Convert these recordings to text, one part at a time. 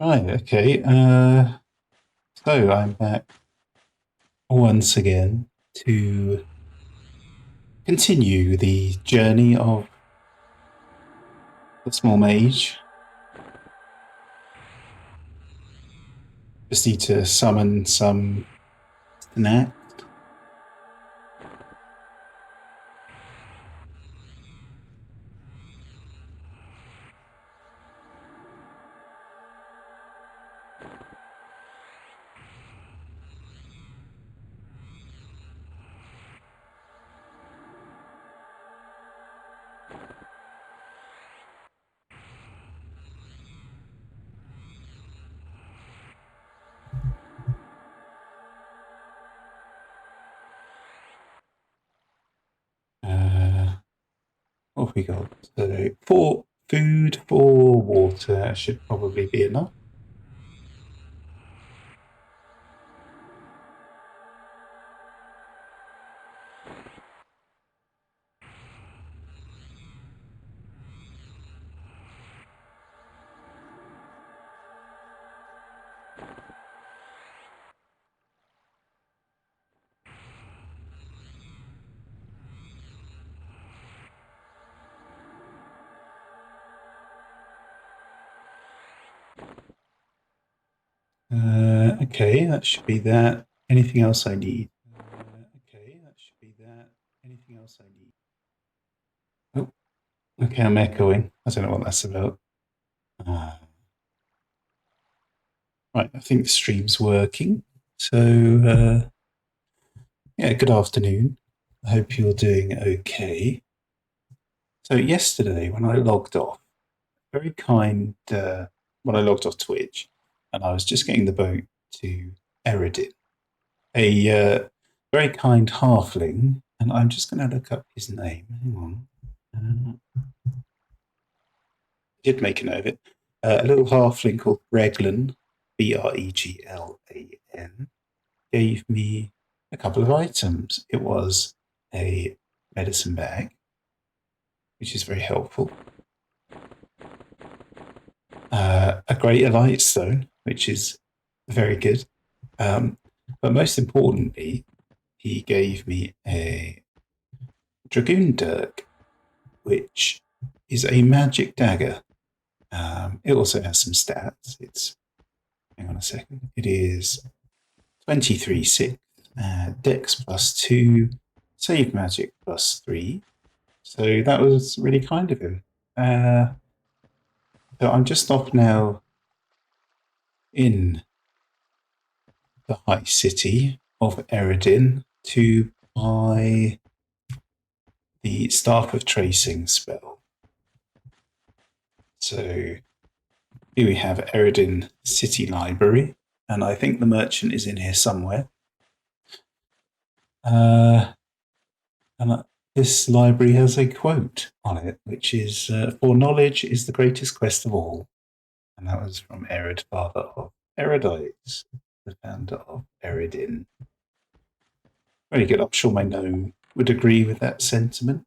Right, okay. So I'm back once again to continue the journey of the small mage. Just need to summon some snack. What have we got? So for food, for water should probably be enough. Okay, that should be that. Anything else I need? Okay, that should be that. Anything else I need? Oh, okay, I'm echoing. I don't know what that's about. Uh, right, I think the stream's working. So, yeah, good afternoon. I hope you're doing okay. So, yesterday when I logged off, very kind, when I logged off Twitch, and I was just getting the boat to Eredin, a very kind halfling, and I'm just going to look up his name. Hang on. Did make a note of it. A little halfling called Breglan, Breglan, gave me a couple of items. It was a medicine bag, which is very helpful, a greater light stone, which is very good. But most importantly, he gave me a dragoon dirk, which is a magic dagger. It also has some stats. It's hang on a second. It is 23 6, Dex +2, save magic +3. So that was really kind of him. Uh, so I'm just off now in the high city of Eredin to buy the Staff of Tracing spell. So here we have Eredin City Library, and I think the merchant is in here somewhere. And this library has a quote on it, which is "For knowledge is the greatest quest of all." And that was from Ered, father of Erudites, the founder of Eredin. Very good. I'm sure my gnome would agree with that sentiment.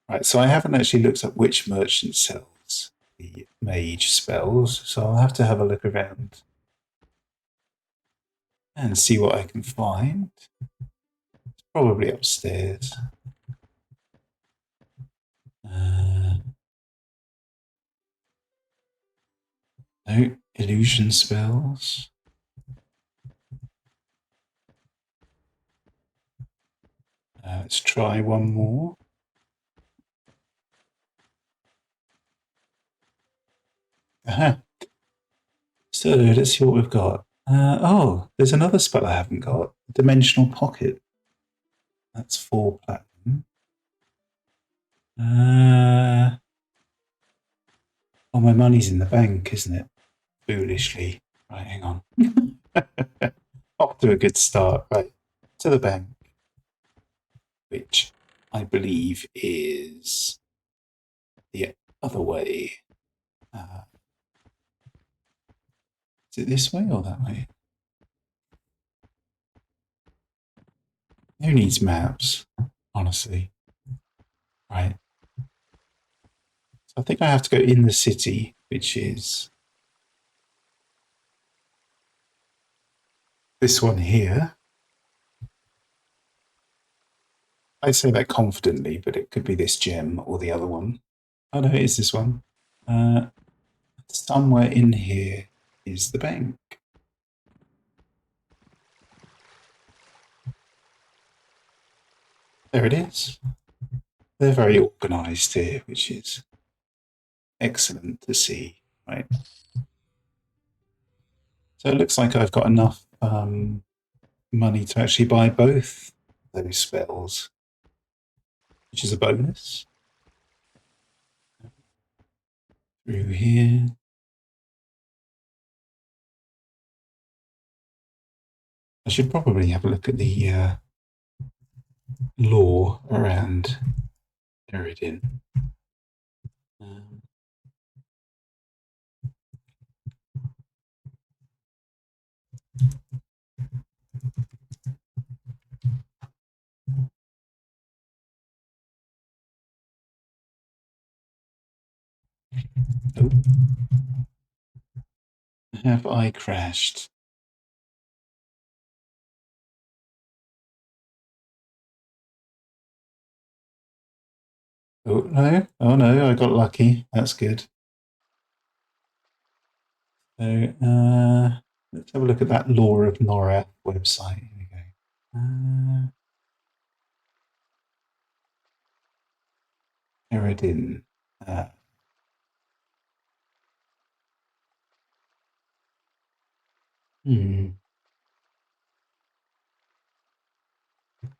Right, so I haven't actually looked up which merchant sells the mage spells, so I'll have to have a look around and see what I can find. It's probably upstairs. No illusion spells. Let's try one more. Aha. So let's see what we've got. Oh, there's another spell I haven't got. Dimensional Pocket. That's 4 platinum. Oh, my money's in the bank, isn't it? Foolishly. Right, hang on. Off to a good start. Right, to the bank, which I believe is the other way. Is it this way or that way? Who needs maps, honestly? Right. I think I have to go in the city, which is this one here. I say that confidently, but it could be this gem or the other one. Oh no, it is this one. Somewhere in here is the bank. There it is. They're very organised here, which is excellent to see, right? So it looks like I've got enough money to actually buy both those spells, which is a bonus. Through here. I should probably have a look at the lore around Eridan. Um, oh. Have I crashed? Oh no! Oh no! I got lucky. That's good. So let's have a look at that Lore of Nora website. Here we go. Eridan. Uh, hmm.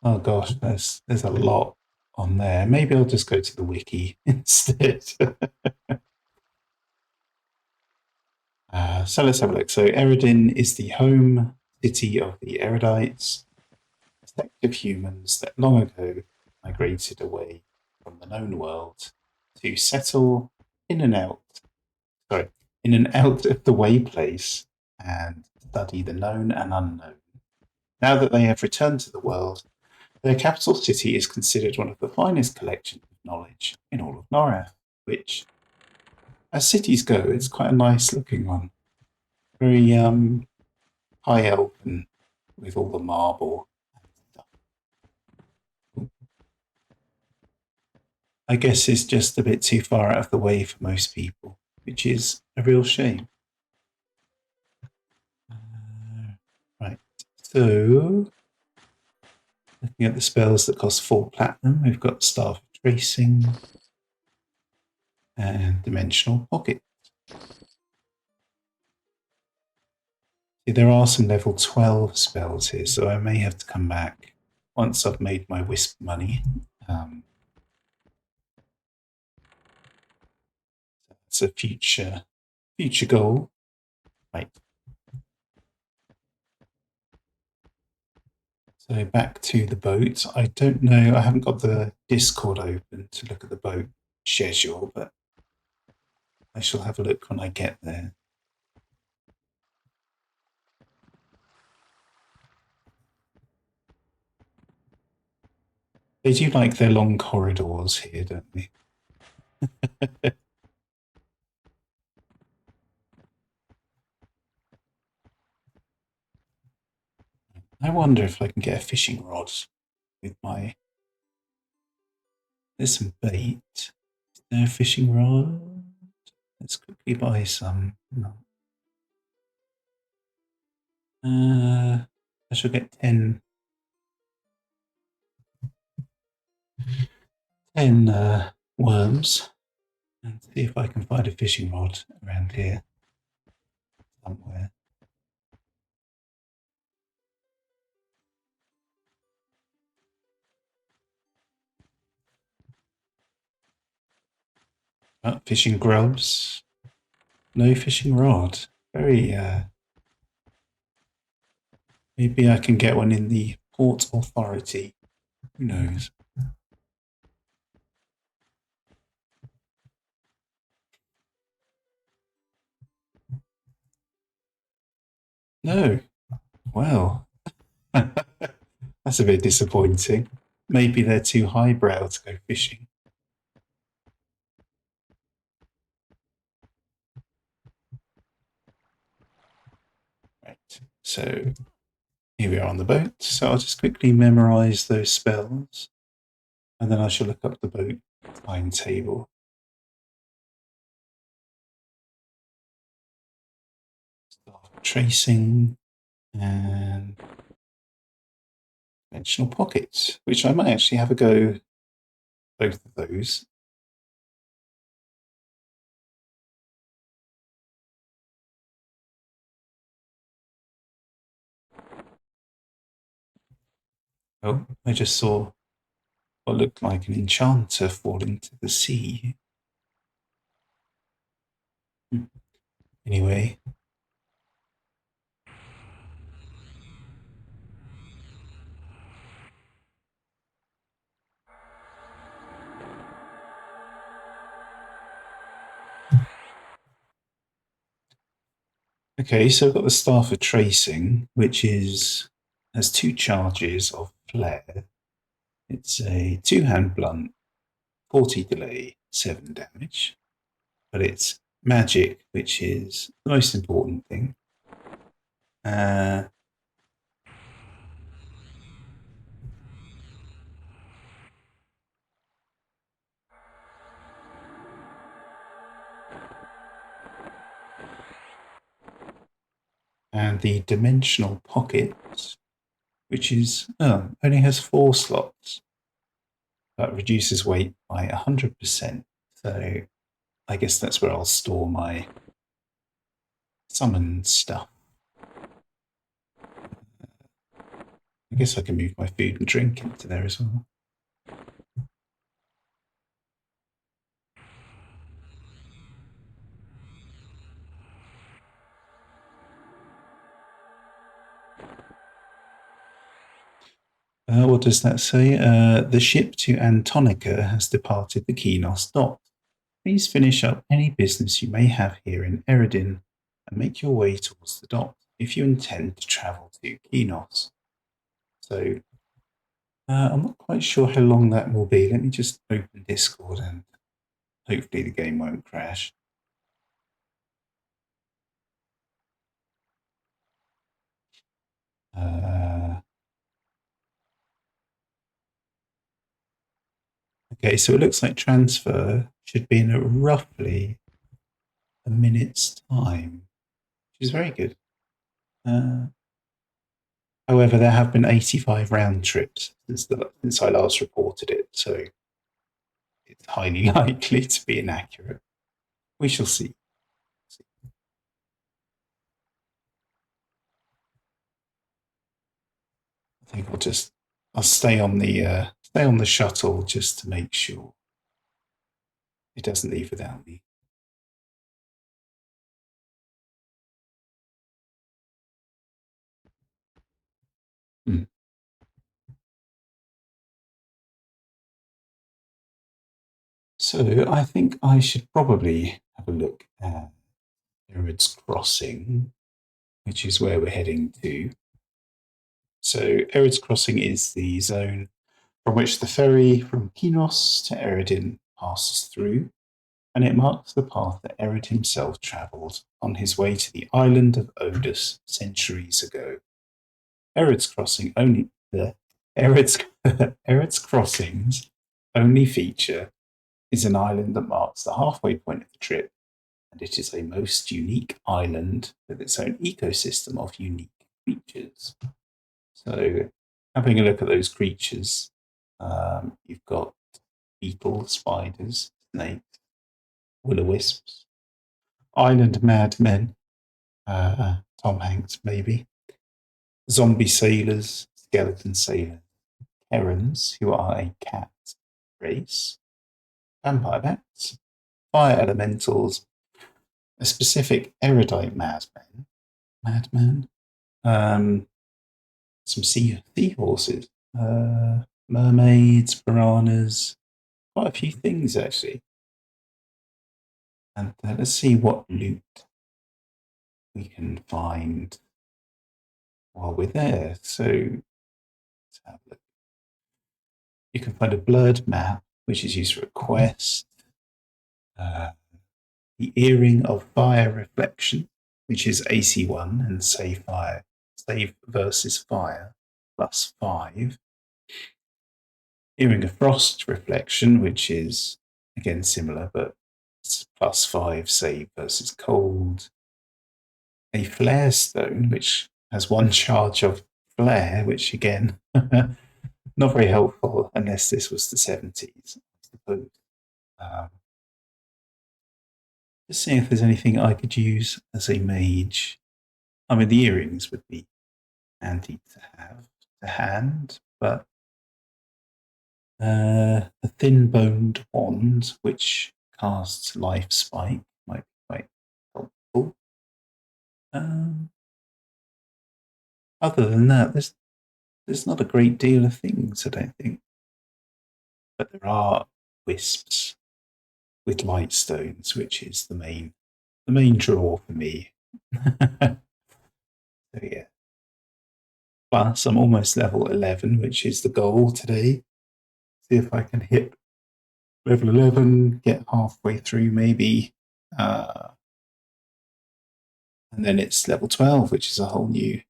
Oh gosh, there's a lot on there. Maybe I'll just go to the wiki instead. So let's have a look. So Eridan is the home city of the Erudites, a sect of humans that long ago migrated away from the known world to settle in and out, sorry, in an out of the way place and study the known and unknown. Now that they have returned to the world, their capital city is considered one of the finest collections of knowledge in all of Norath, which, as cities go, it's quite a nice looking one. Very high elven with all the marble and stuff. I guess it's just a bit too far out of the way for most people, which is a real shame. Right, so looking at the spells that cost 4 platinum, we've got Staff of Tracing and Dimensional Pocket. See, there are some level 12 spells here, so I may have to come back once I've made my wisp money. That's a future goal. Right. So back to the boat. I don't know, I haven't got the Discord open to look at the boat schedule, but I shall have a look when I get there. They do like their long corridors here, don't they? I wonder if I can get a fishing rod with my... There's some bait. Is there a fishing rod? Let's quickly buy some. No. I shall get 10 worms and see if I can find a fishing rod around here somewhere. Oh, fishing grubs. No fishing rod. Very, maybe I can get one in the Port Authority. Who knows? No. Well, that's a bit disappointing. Maybe they're too highbrow to go fishing. So here we are on the boat. So I'll just quickly memorize those spells, and then I shall look up the boat timetable. Start tracing and dimensional pockets, which I might actually have a go both of those. Oh, I just saw what looked like an enchanter fall into the sea. Anyway. Okay, so I've got the Staff of Tracing, which has 2 charges of flare. It's a 2-hand blunt, 40 delay, 7 damage. But it's magic, which is the most important thing. And the Dimensional Pocket, which is only has 4 slots, but reduces weight by 100%. So I guess that's where I'll store my summoned stuff. I guess I can move my food and drink into there as well. What does that say? The ship to Antonica has departed the Kenos dock. Please finish up any business you may have here in Eridin and make your way towards the dock if you intend to travel to Kenos. So I'm not quite sure how long that will be. Let me just open Discord and hopefully the game won't crash. Okay, so it looks like transfer should be in roughly a minute's time, which is very good. However, there have been 85 round trips since I last reported it, so it's highly likely to be inaccurate. We shall see. I think I'll stay on the shuttle just to make sure it doesn't leave without me. Hmm. So I think I should probably have a look at Herod's Crossing, which is where we're heading to. So Herod's Crossing is the zone from which the ferry from Kinos to Eridin passes through, and it marks the path that Erid himself travelled on his way to the island of Odus centuries ago. Erid's Crossing only the Erid's, Erid's Crossing's only feature is an island that marks the halfway point of the trip, and it is a most unique island with its own ecosystem of unique creatures. So, having a look at those creatures, you've got beetles, spiders, snakes, will-o-wisps, island madmen, Tom Hanks maybe, zombie sailors, skeleton sailors, herons, who are a cat race, vampire bats, fire elementals, a specific erudite madman, some seahorses, mermaids, piranhas, quite a few things actually. And let's see what loot we can find while we're there. So let's have a look. You can find a blurred map, which is used for a quest. The Earring of Fire Reflection, which is AC1 and Say Fire save versus fire, +5. Earring of Frost reflection, which is again similar, but it's +5 save versus cold. A flare stone, which has 1 charge of flare, which again, not very helpful unless this was the 70s, I suppose. Just seeing if there's anything I could use as a mage. I mean, the earrings would be handy to have to hand, but the thin-boned wand, which casts life spike, might be quite helpful. Other than that, there's not a great deal of things, I don't think. But there are wisps with light stones, which is the main draw for me. So yeah. Plus, I'm almost level 11, which is the goal today. See if I can hit level 11, get halfway through maybe. And then it's level 12, which is a whole new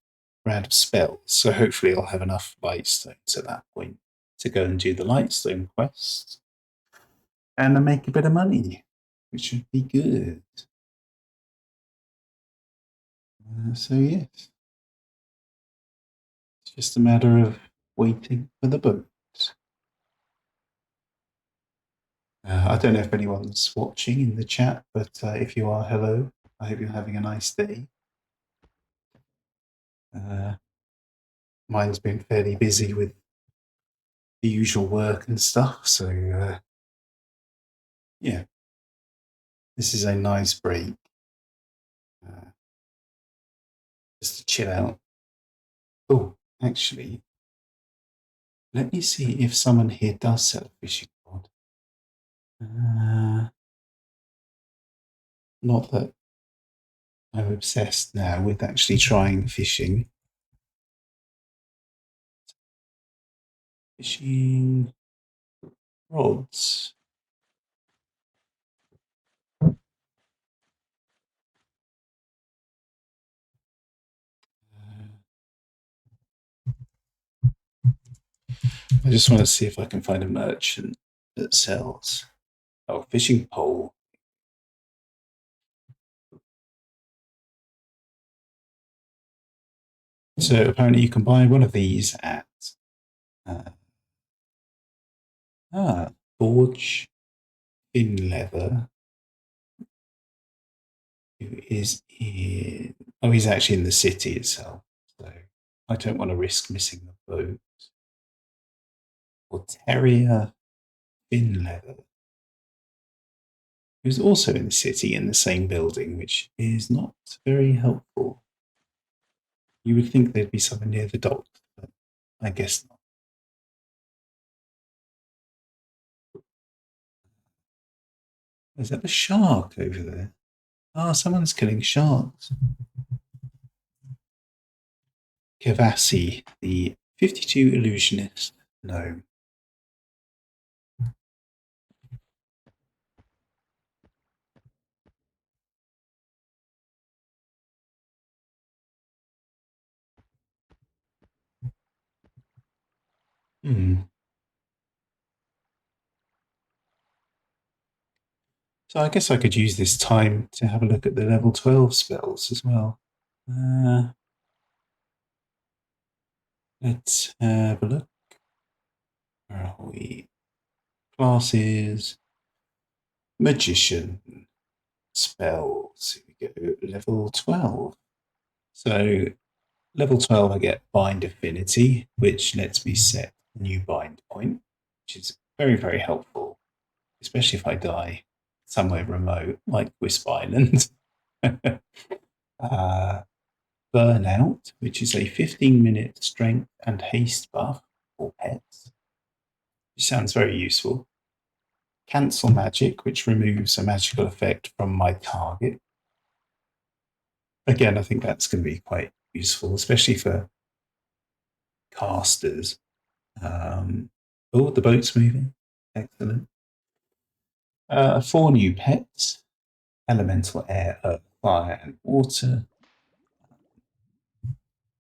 round of spells. So hopefully I'll have enough light stones at that point to go and do the lightstone quest and make a bit of money, which should be good. So yes, it's just a matter of waiting for the boat. I don't know if anyone's watching in the chat, but if you are, hello. I hope you're having a nice day. Mine's been fairly busy with the usual work and stuff, so yeah, this is a nice break. Just to chill out. Oh, actually, let me see if someone here does sell a fishing rod. Not that I'm obsessed now with actually trying fishing. Fishing rods. I just want to see if I can find a merchant that sells. Oh, fishing pole. So apparently you can buy one of these at Forge in Leather, who is in. Oh, he's actually in the city itself. So I don't want to risk missing the boat. Or Terrier in Leather, who's also in the city in the same building, which is not very helpful. You would think there'd be someone near the dock, but I guess not. Is that the shark over there? Ah, someone's killing sharks. Kavasi, the 52 illusionist gnome. So I guess I could use this time to have a look at the level 12 spells as well. Let's have a look. Where are we? Classes. Magician. Spells. Here we go. Level 12. So level 12 I get Bind Affinity, which lets me set a new bind point, which is very, very helpful, especially if I die somewhere remote like Wisp Island. Burnout, which is a 15-minute strength and haste buff for pets, which sounds very useful. Cancel magic, which removes a magical effect from my target. Again, I think that's going to be quite useful, especially for casters. Oh, the boat's moving. Excellent. 4 new pets: elemental air, earth, fire, and water.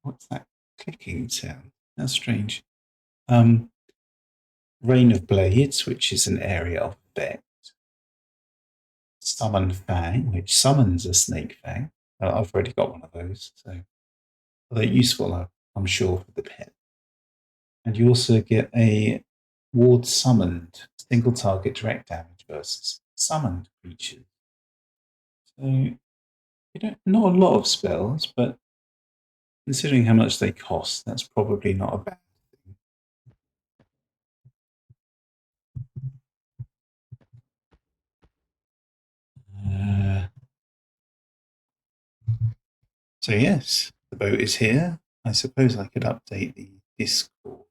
What's that clicking sound? That's strange. Um, Rain of Blades, which is an area of effect. Summon Fang, which summons a snake fang. I've already got one of those, so they're useful, I'm sure, for the pet. And you also get a ward summoned, single target direct damage versus summoned creatures. So you don't, not a lot of spells, but considering how much they cost, that's probably not a bad thing. So yes, the boat is here. I suppose I could update the Discord.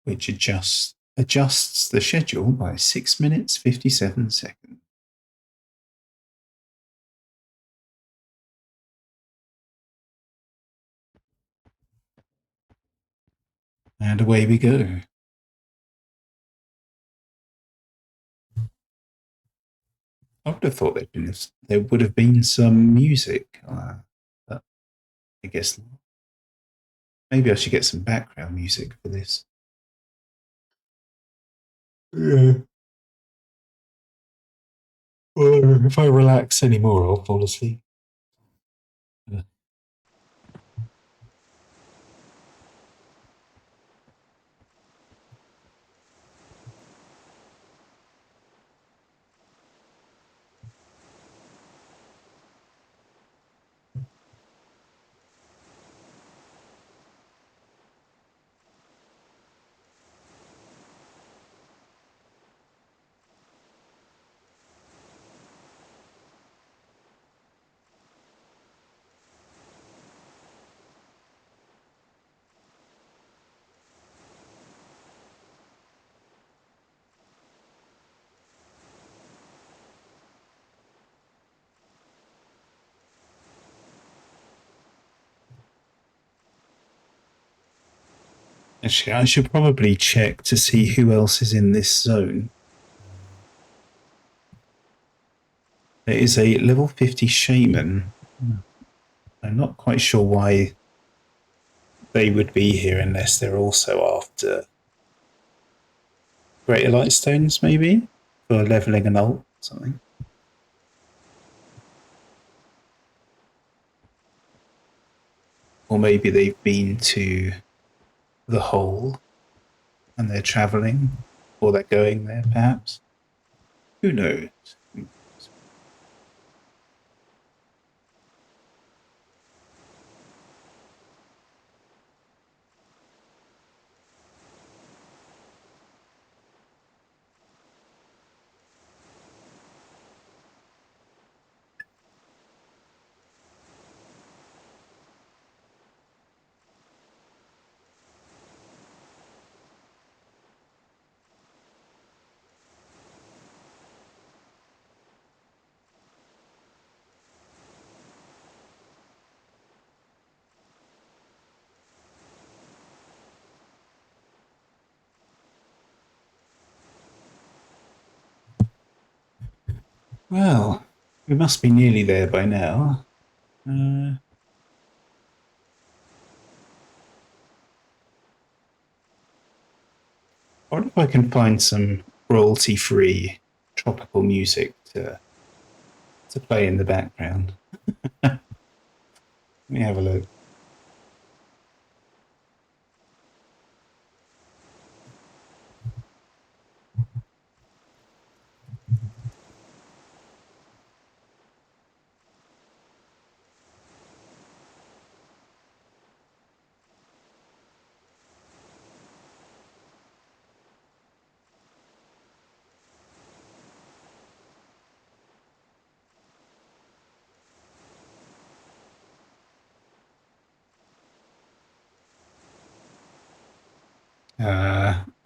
Which adjusts the schedule by 6 minutes 57 seconds. And away we go. I would have thought there would have been some music, but I guess not. Maybe I should get some background music for this. Yeah. Well, if I relax anymore, I'll fall asleep. Actually, I should probably check to see who else is in this zone. There is a level 50 shaman. I'm not quite sure why they would be here unless they're also after Greater Light Stones, maybe? For leveling an ult or something. Or maybe they've been to the hole and they're traveling, or they're going there, perhaps. Who knows? Well, we must be nearly there by now. I wonder if I can find some royalty-free tropical music to play in the background. Let me have a look.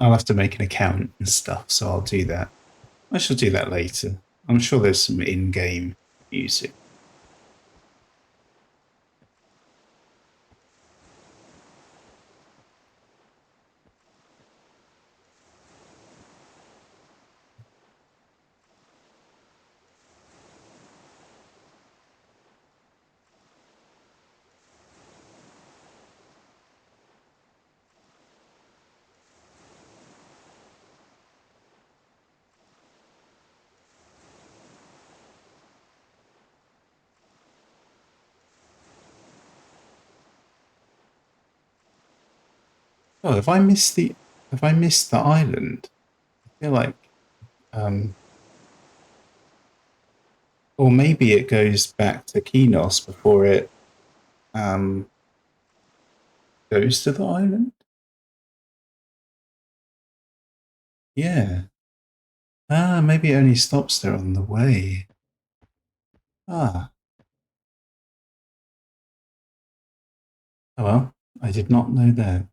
I'll have to make an account and stuff, so I'll do that. I shall do that later. I'm sure there's some in-game music. Oh, have I missed the island? I feel like um or maybe it goes back to Kinos before it um goes to the island. Yeah. Ah, maybe it only stops there on the way. Ah, oh well, I did not know that.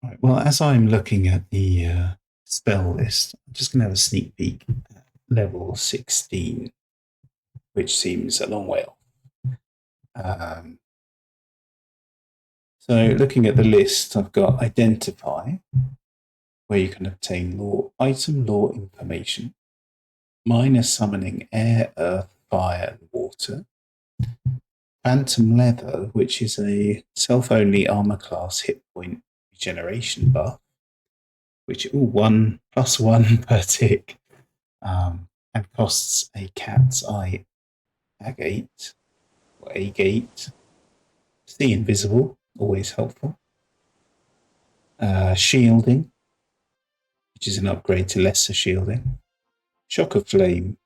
Right, well, as I'm looking at the spell list, I'm just going to have a sneak peek at level 16, which seems a long way off. Um, so, looking at the list, I've got Identify, where you can obtain item lore information, minor summoning air, earth, fire, and water. Phantom Leather, which is a self-only armor class hit point regeneration buff, which one plus one per tick, and costs a cat's eye agate or agate. See invisible, always helpful. Shielding, which is an upgrade to lesser shielding. Shock of Flame,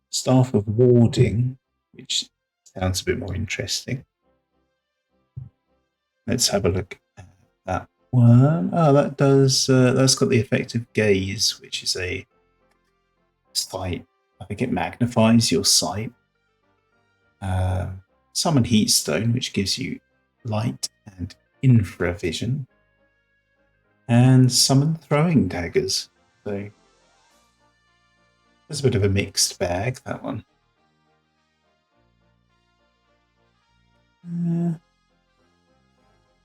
Staff of Warding, which sounds a bit more interesting. Let's have a look at that one. Oh, that does. That's got the effect of Gaze, which is a sight. I think it magnifies your sight. Uh, Summon Heatstone, which gives you light and infravision. And summon Throwing Daggers. So there's a bit of a mixed bag, that one. Uh,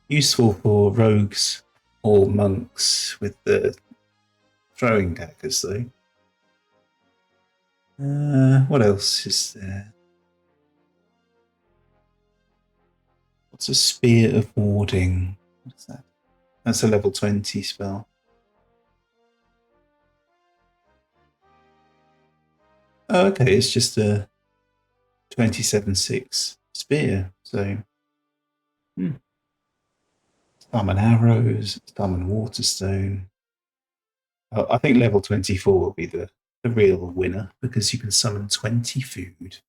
Useful for rogues or monks with the throwing daggers, though. What else is there? What's a Spear of Warding? What's that? That's a level 20 spell. Oh, okay, it's just a 27/6 spear. So, summon arrows, summon Waterstone. Oh, I think level 24 will be the real winner because you can summon 20 food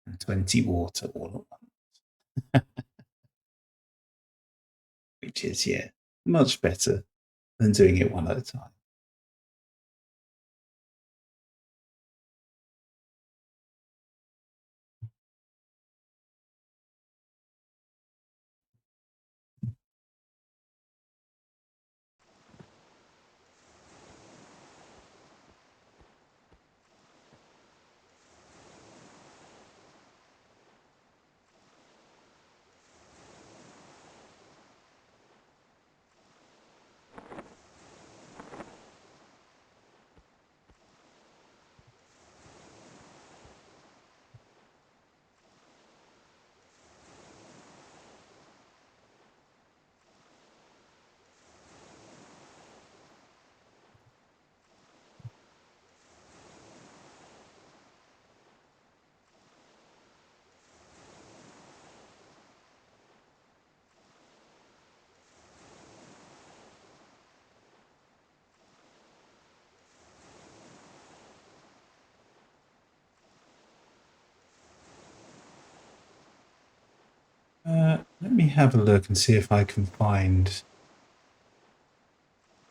and 20 water all at once, which is, yeah, much better than doing it one at a time. Let me have a look and see if I can find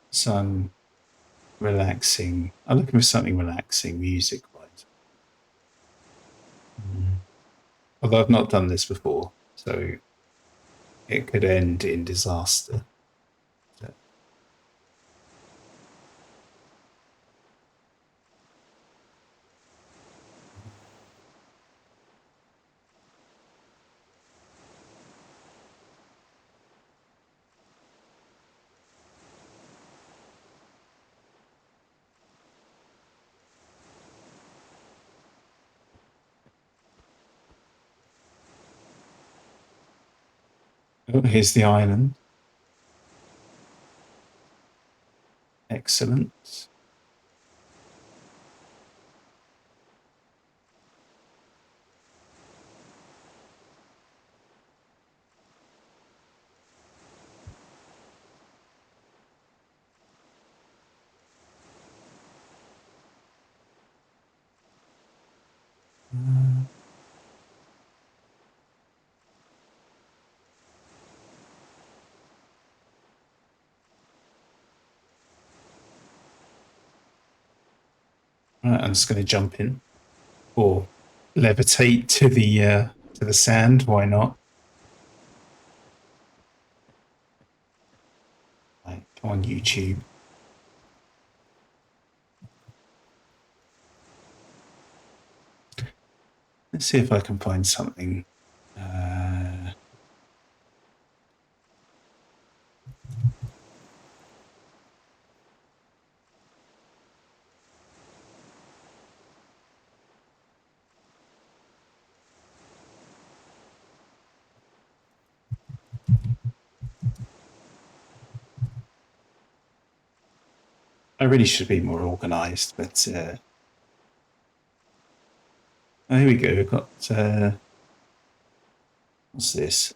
some relaxing. I'm looking for something relaxing music wise. Although I've not done this before, so it could end in disaster. Oh, here's the island. Excellent. Right, I'm just going to jump in or levitate to the sand. Why not? Right, come on, YouTube. Let's see if I can find something. I really should be more organised, but oh, here we go. We've got what's this?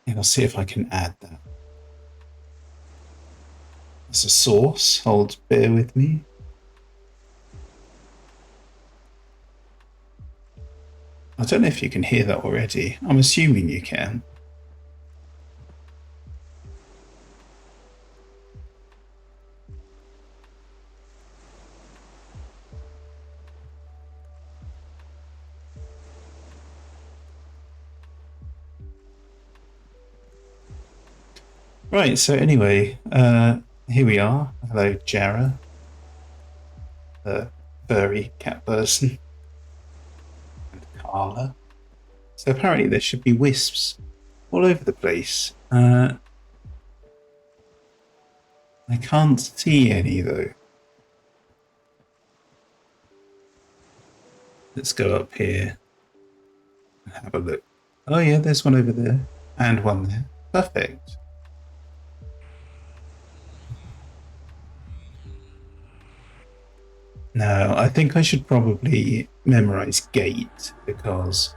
And I'll see if I can add that as a source. Hold, bear with me. I don't know if you can hear that already. I'm assuming you can. Right, so anyway, here we are. Hello, Jara, the furry cat person, and Carla. So apparently there should be wisps all over the place. I can't see any though. Let's go up here and have a look. Oh yeah, there's one over there and one there. Perfect. No, I think I should probably memorize gate because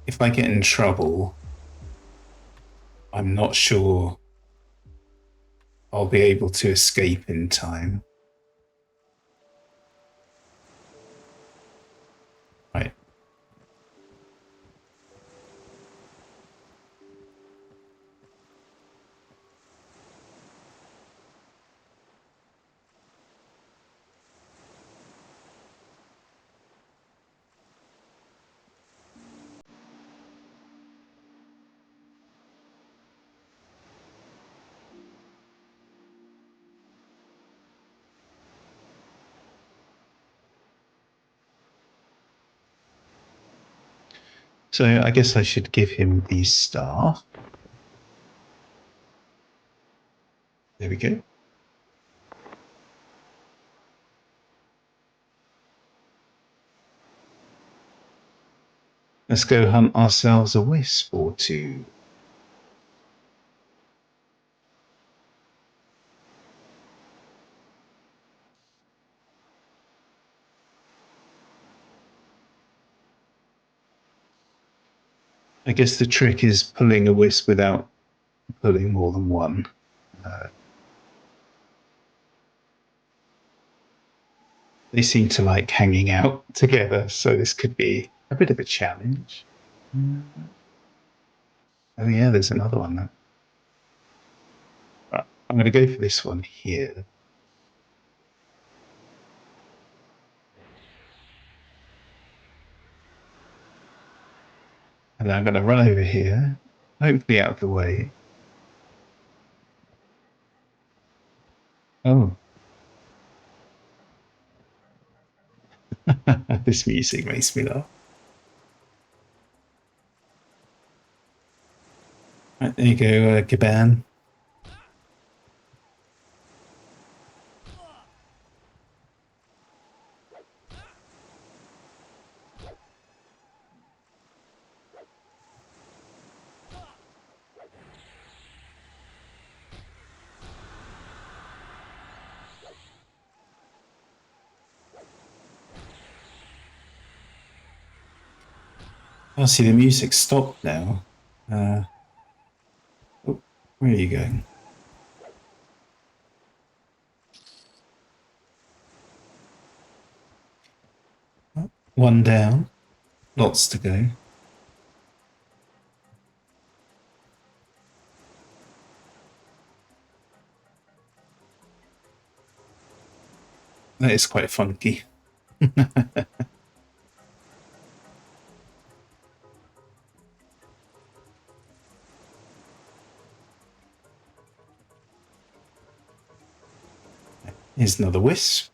if I get in trouble, I'm not sure I'll be able to escape in time. Right. So I guess I should give him the staff. There we go. Let's go hunt ourselves a wisp or two. I guess the trick is pulling a wisp without pulling more than one. They seem to like hanging out together, so this could be a bit of a challenge. Oh yeah, there's another one. Right, I'm going to go for this one here. And then I'm going to run over here, hopefully out of the way. Oh, this music makes me laugh. Right, there you go, Gaban. Oh, see, the music stopped now. Oh, where are you going? Oh, one down. Lots to go. That is quite funky. Here's another wisp.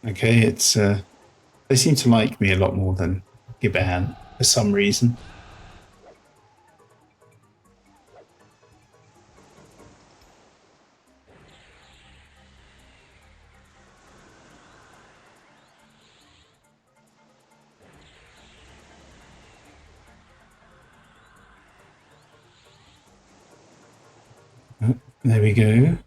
Okay, it's they seem to like me a lot more than Giban for some reason. Oh, there we go.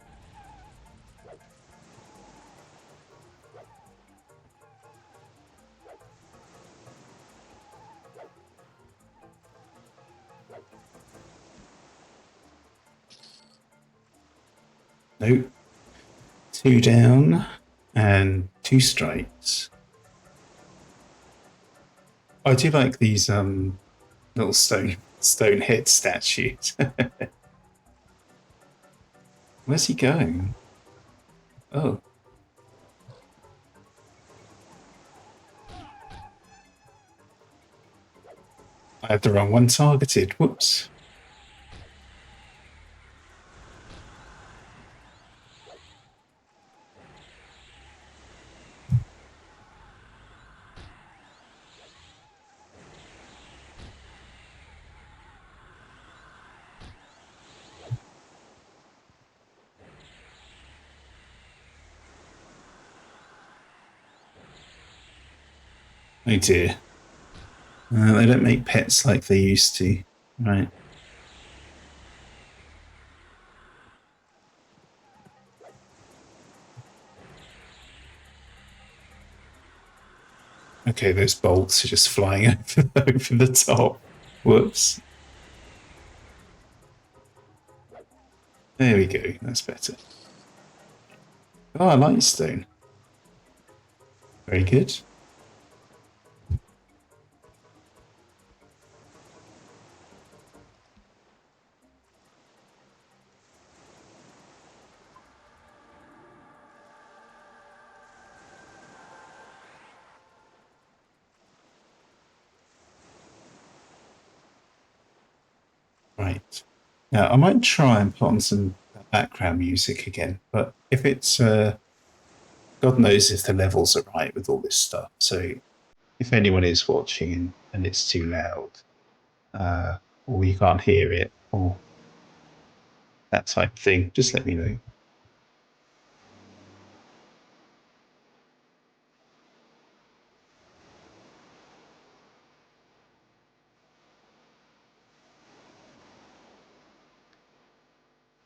Nope. 2 down and 2 strikes. I do like these little stone head statues. Where's he going? Oh, I had the wrong one targeted. Whoops. Oh dear. They don't make pets like they used to. Right. Okay, those bolts are just flying over the top. Whoops. There we go. That's better. Oh, I like stone. Very good. Right. Now, I might try and put on some background music again, but if it's, God knows if the levels are right with all this stuff. So if anyone is watching and it's too loud, or you can't hear it, or that type of thing, just let me know.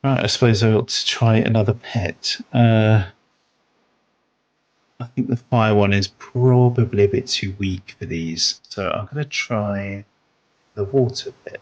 Right, I suppose I ought to try another pet. I think the fire one is probably a bit too weak for these, so I'm going to try the water pet.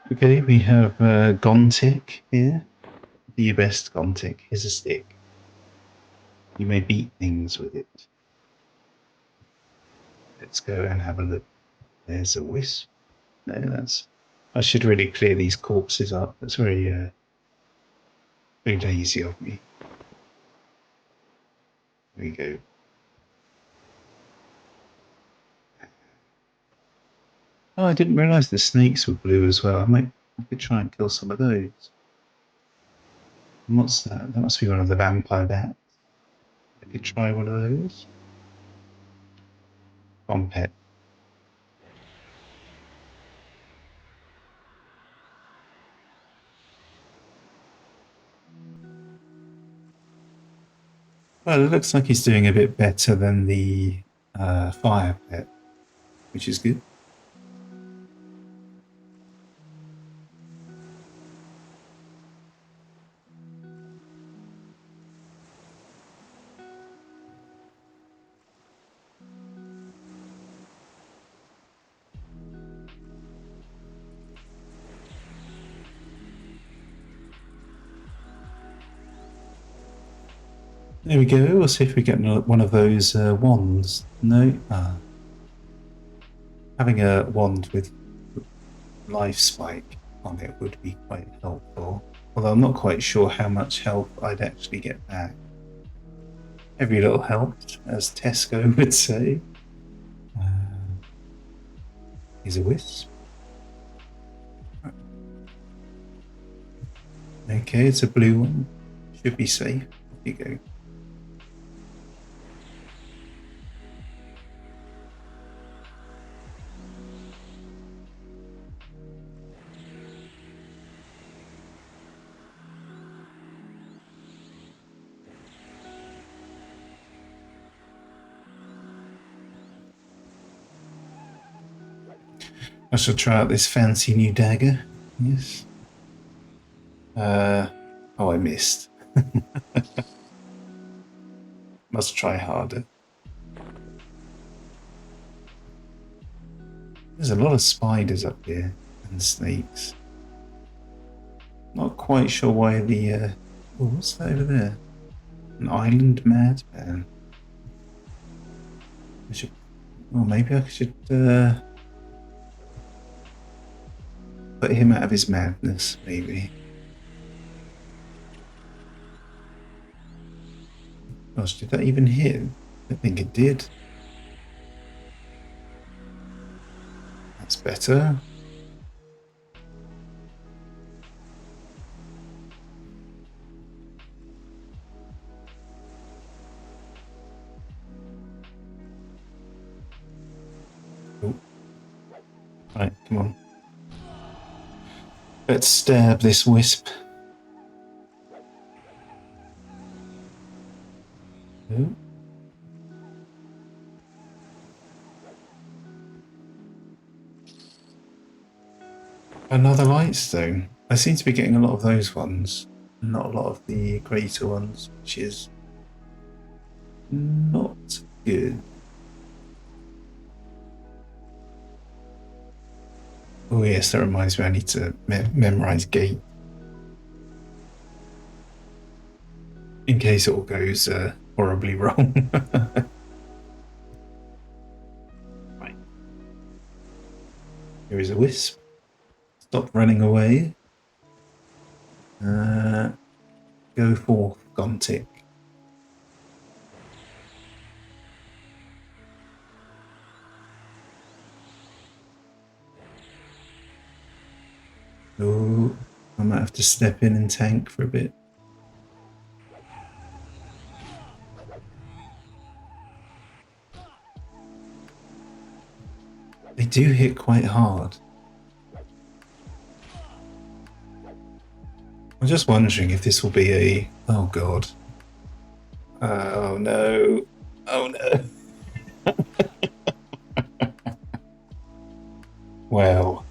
Okay, we have Gontic here. The best Gontic. Here's a stick. You may beat things with it. Let's go and have a look. There's a wisp. No, that's. I should really clear these corpses up. That's very lazy of me. There we go. Oh, I didn't realise the snakes were blue as well. I could try and kill some of those. And what's that? That must be one of the vampire bats. I could try one of those. On pet. Well, it looks like he's doing a bit better than the fire pet, which is good. There we go. We'll see if we get one of those wands. No. Having a wand with life spike on it would be quite helpful. Although I'm not quite sure how much health I'd actually get back. Every little helps, as Tesco would say. Here's a wisp. Okay, it's a blue one. Should be safe. Off you go. I shall try out this fancy new dagger. Yes. Oh, I missed. Must try harder. There's a lot of spiders up here and snakes. Not quite sure why the. Oh, what's that over there? An island madman. I should. Well, maybe I should put him out of his madness. Maybe. Gosh, did that even hit? I think it did. That's better. Oh. Right, come on. Let's stab this wisp. Oh. Another lightstone. I seem to be getting a lot of those ones, not a lot of the greater ones, which is not good. Oh yes, that reminds me. I need to memorize gate in case it all goes horribly wrong. Right. Here is a wisp. Stop running away. Go forth, Gontic. Oh, I might have to step in and tank for a bit. They do hit quite hard. I'm just wondering if this will be a... Oh, God. Oh, no. Oh, no. Well,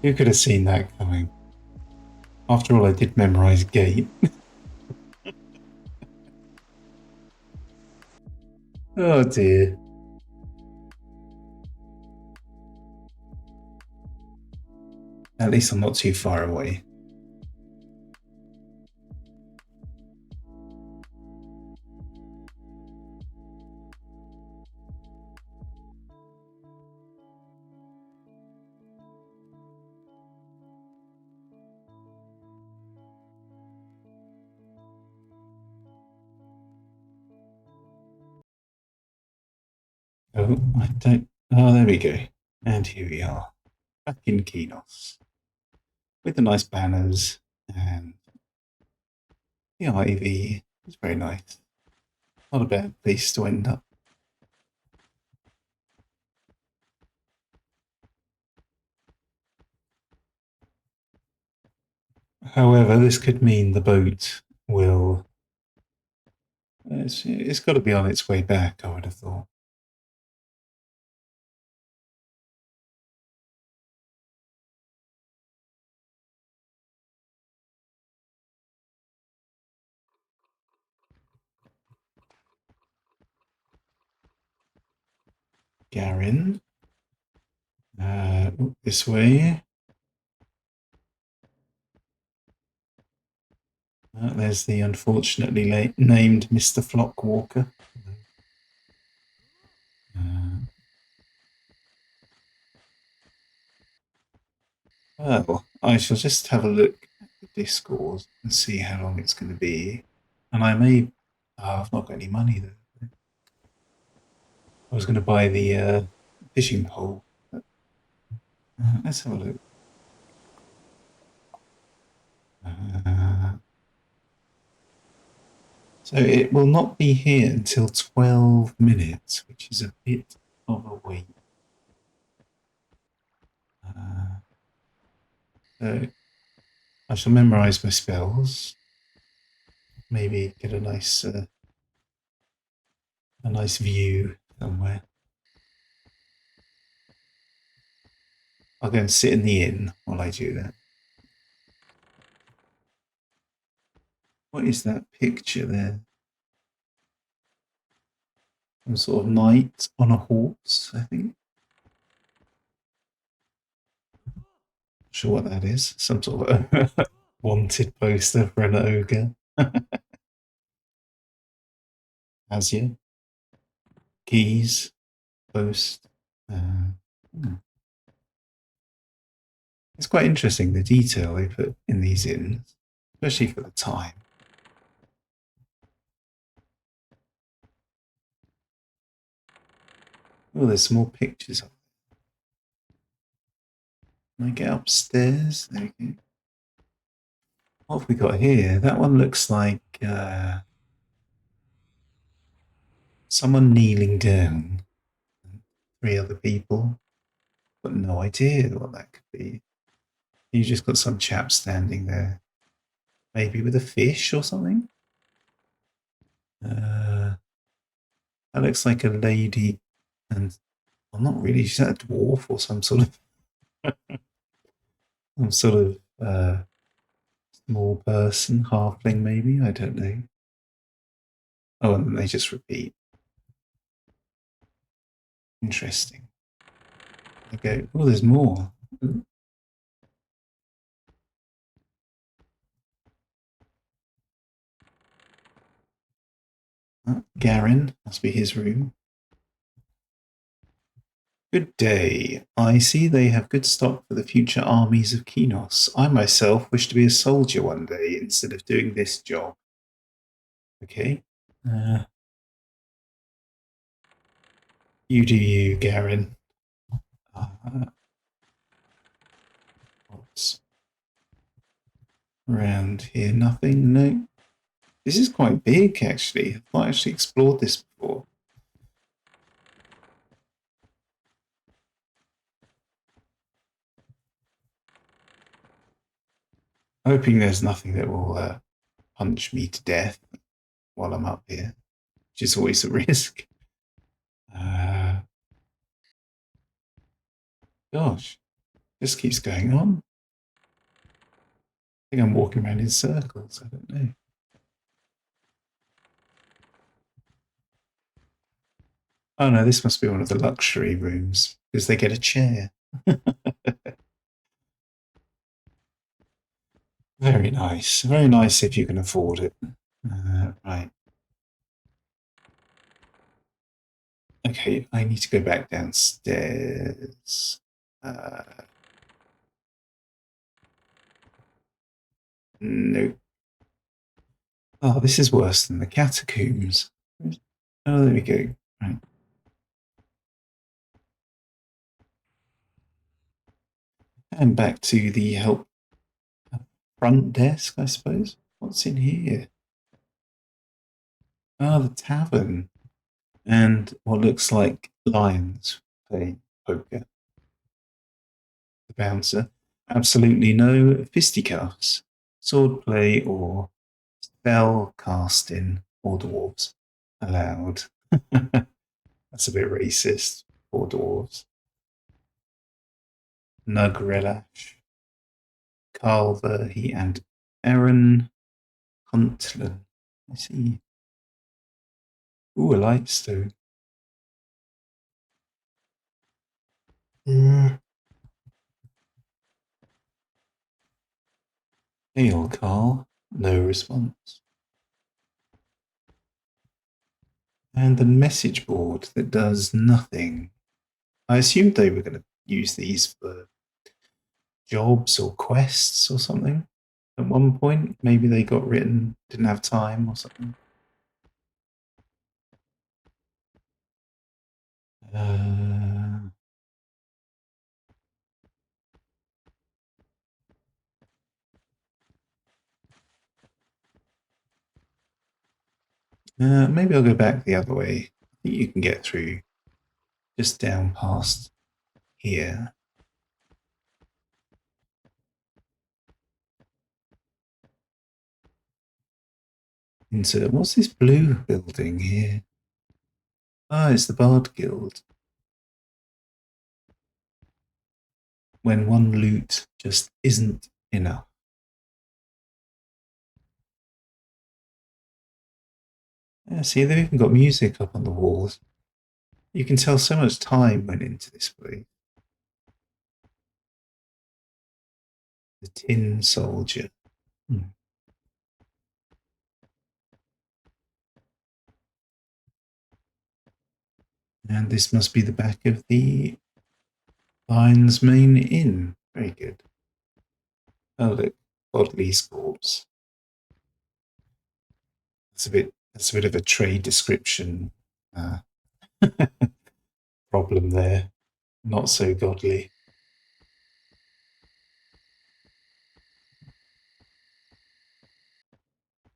who could have seen that coming? After all, I did memorize gate. Oh, dear. At least I'm not too far away. Oh, I don't... Oh, there we go. And here we are. Back in Kinos. With the nice banners and the ivy. It's very nice. Not a bad place to end up. However, this could mean the boat will It's got to be on its way back, I would have thought. Garin. This way. There's the unfortunately named Mr. Flockwalker. Well, I shall just have a look at the Discord and see how long it's going to be. And I may. Oh, I've not got any money though. I was going to buy the fishing pole. Let's have a look. So it will not be here until 12 minutes, which is a bit of a wait. So I shall memorize my spells. Maybe get a nice view somewhere. I'll go and sit in the inn while I do that. What is that picture there? Some sort of knight on a horse, I think. Not sure what that is. Some sort of wanted poster for an ogre. As you. Keys. Post. It's quite interesting, the detail they put in these inns, especially for the time. Oh, there's some more pictures. Can I get upstairs? There we go. What have we got here? That one looks like someone kneeling down. 3 other people. Got no idea what that could be. You just got some chap standing there. Maybe with a fish or something? That looks like a lady and well, not really. She's a dwarf or some sort of small person, halfling maybe. I don't know. Oh, and they just repeat. Interesting. Okay. Oh, there's more. Garin must be his room. Good day. I see they have good stock for the future armies of Kinos. I myself wish to be a soldier one day instead of doing this job. Okay. You do you, Garin. What's around here? Nothing? No. This is quite big, actually. I've not actually explored this before. Hoping there's nothing that will punch me to death while I'm up here, which is always a risk. Gosh, this keeps going on. I think I'm walking around in circles. I don't know. Oh no, this must be one of the luxury rooms because they get a chair. Very nice. Very nice if you can afford it. Right. Okay, I need to go back downstairs. Nope. Oh, this is worse than the catacombs. Oh, there we go. Right. And back to the help front desk, I suppose. What's in here? Ah, the tavern. And what looks like lions playing poker. The bouncer. Absolutely no fisticuffs, swordplay, or spell casting or dwarves allowed. That's a bit racist. Or dwarves. Nugrelash, Carl Verhey, and Aaron Huntland. I see. Ooh, a lightstone. Hail, Carl. No response. And the message board that does nothing. I assumed they were going to use these for jobs or quests or something at one point. Maybe they got written, didn't have time or something. Maybe I'll go back the other way. I think you can get through just down past here. Into what's this blue building here? Ah, it's the Bard Guild. When one loot just isn't enough. Yeah, see, they've even got music up on the walls. You can tell so much time went into this place. The Tin Soldier. And this must be the back of the Lion's Mane Inn. Very good. Oh, look, Bodley's corpse. That's a bit of a trade description problem there. Not so godly.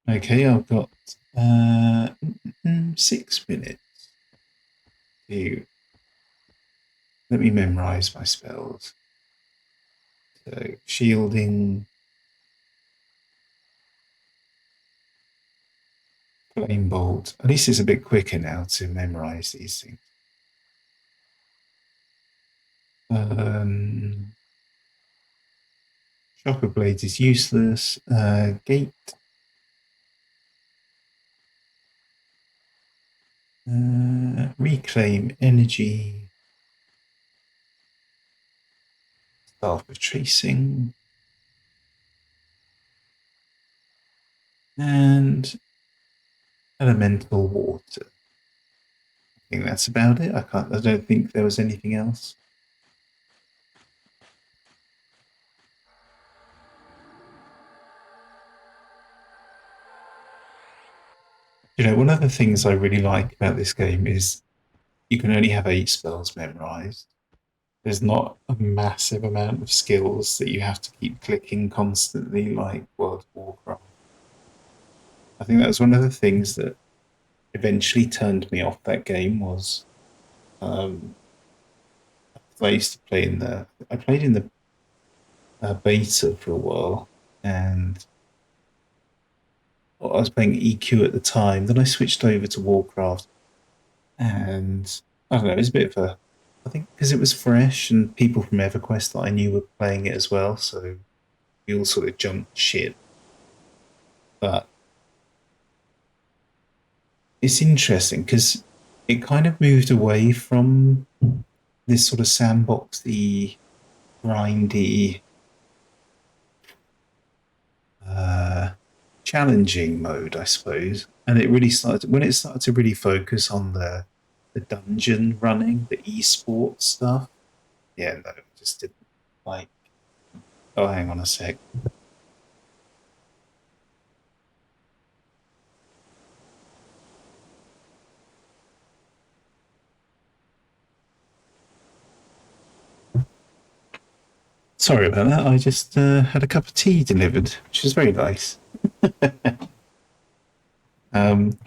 Okay, I've got 6 minutes to let me memorize my spells. So shielding, flame bolt. At least it's a bit quicker now to memorize these things. Chopper blades is useless. Gate. Reclaim energy. Staff of tracing. And elemental water. I think that's about it. I don't think there was anything else. You know, one of the things I really like about this game is you can only have 8 spells memorized. There's not a massive amount of skills that you have to keep clicking constantly, like World of Warcraft. I think that was one of the things that eventually turned me off that game was I used to play I played in the beta for a while, and I was playing EQ at the time. Then I switched over to Warcraft, and I don't know, it was a bit of a, I think because it was fresh and people from Everquest that I knew were playing it as well, so we all sort of jumped ship. But it's interesting because it kind of moved away from this sort of sandboxy, grindy, challenging mode, I suppose. And it really started when it started to really focus on the dungeon running, the esports stuff. Yeah, no, it just didn't like. Oh, hang on a sec. Sorry about that. I just had a cup of tea delivered, which is very nice. um,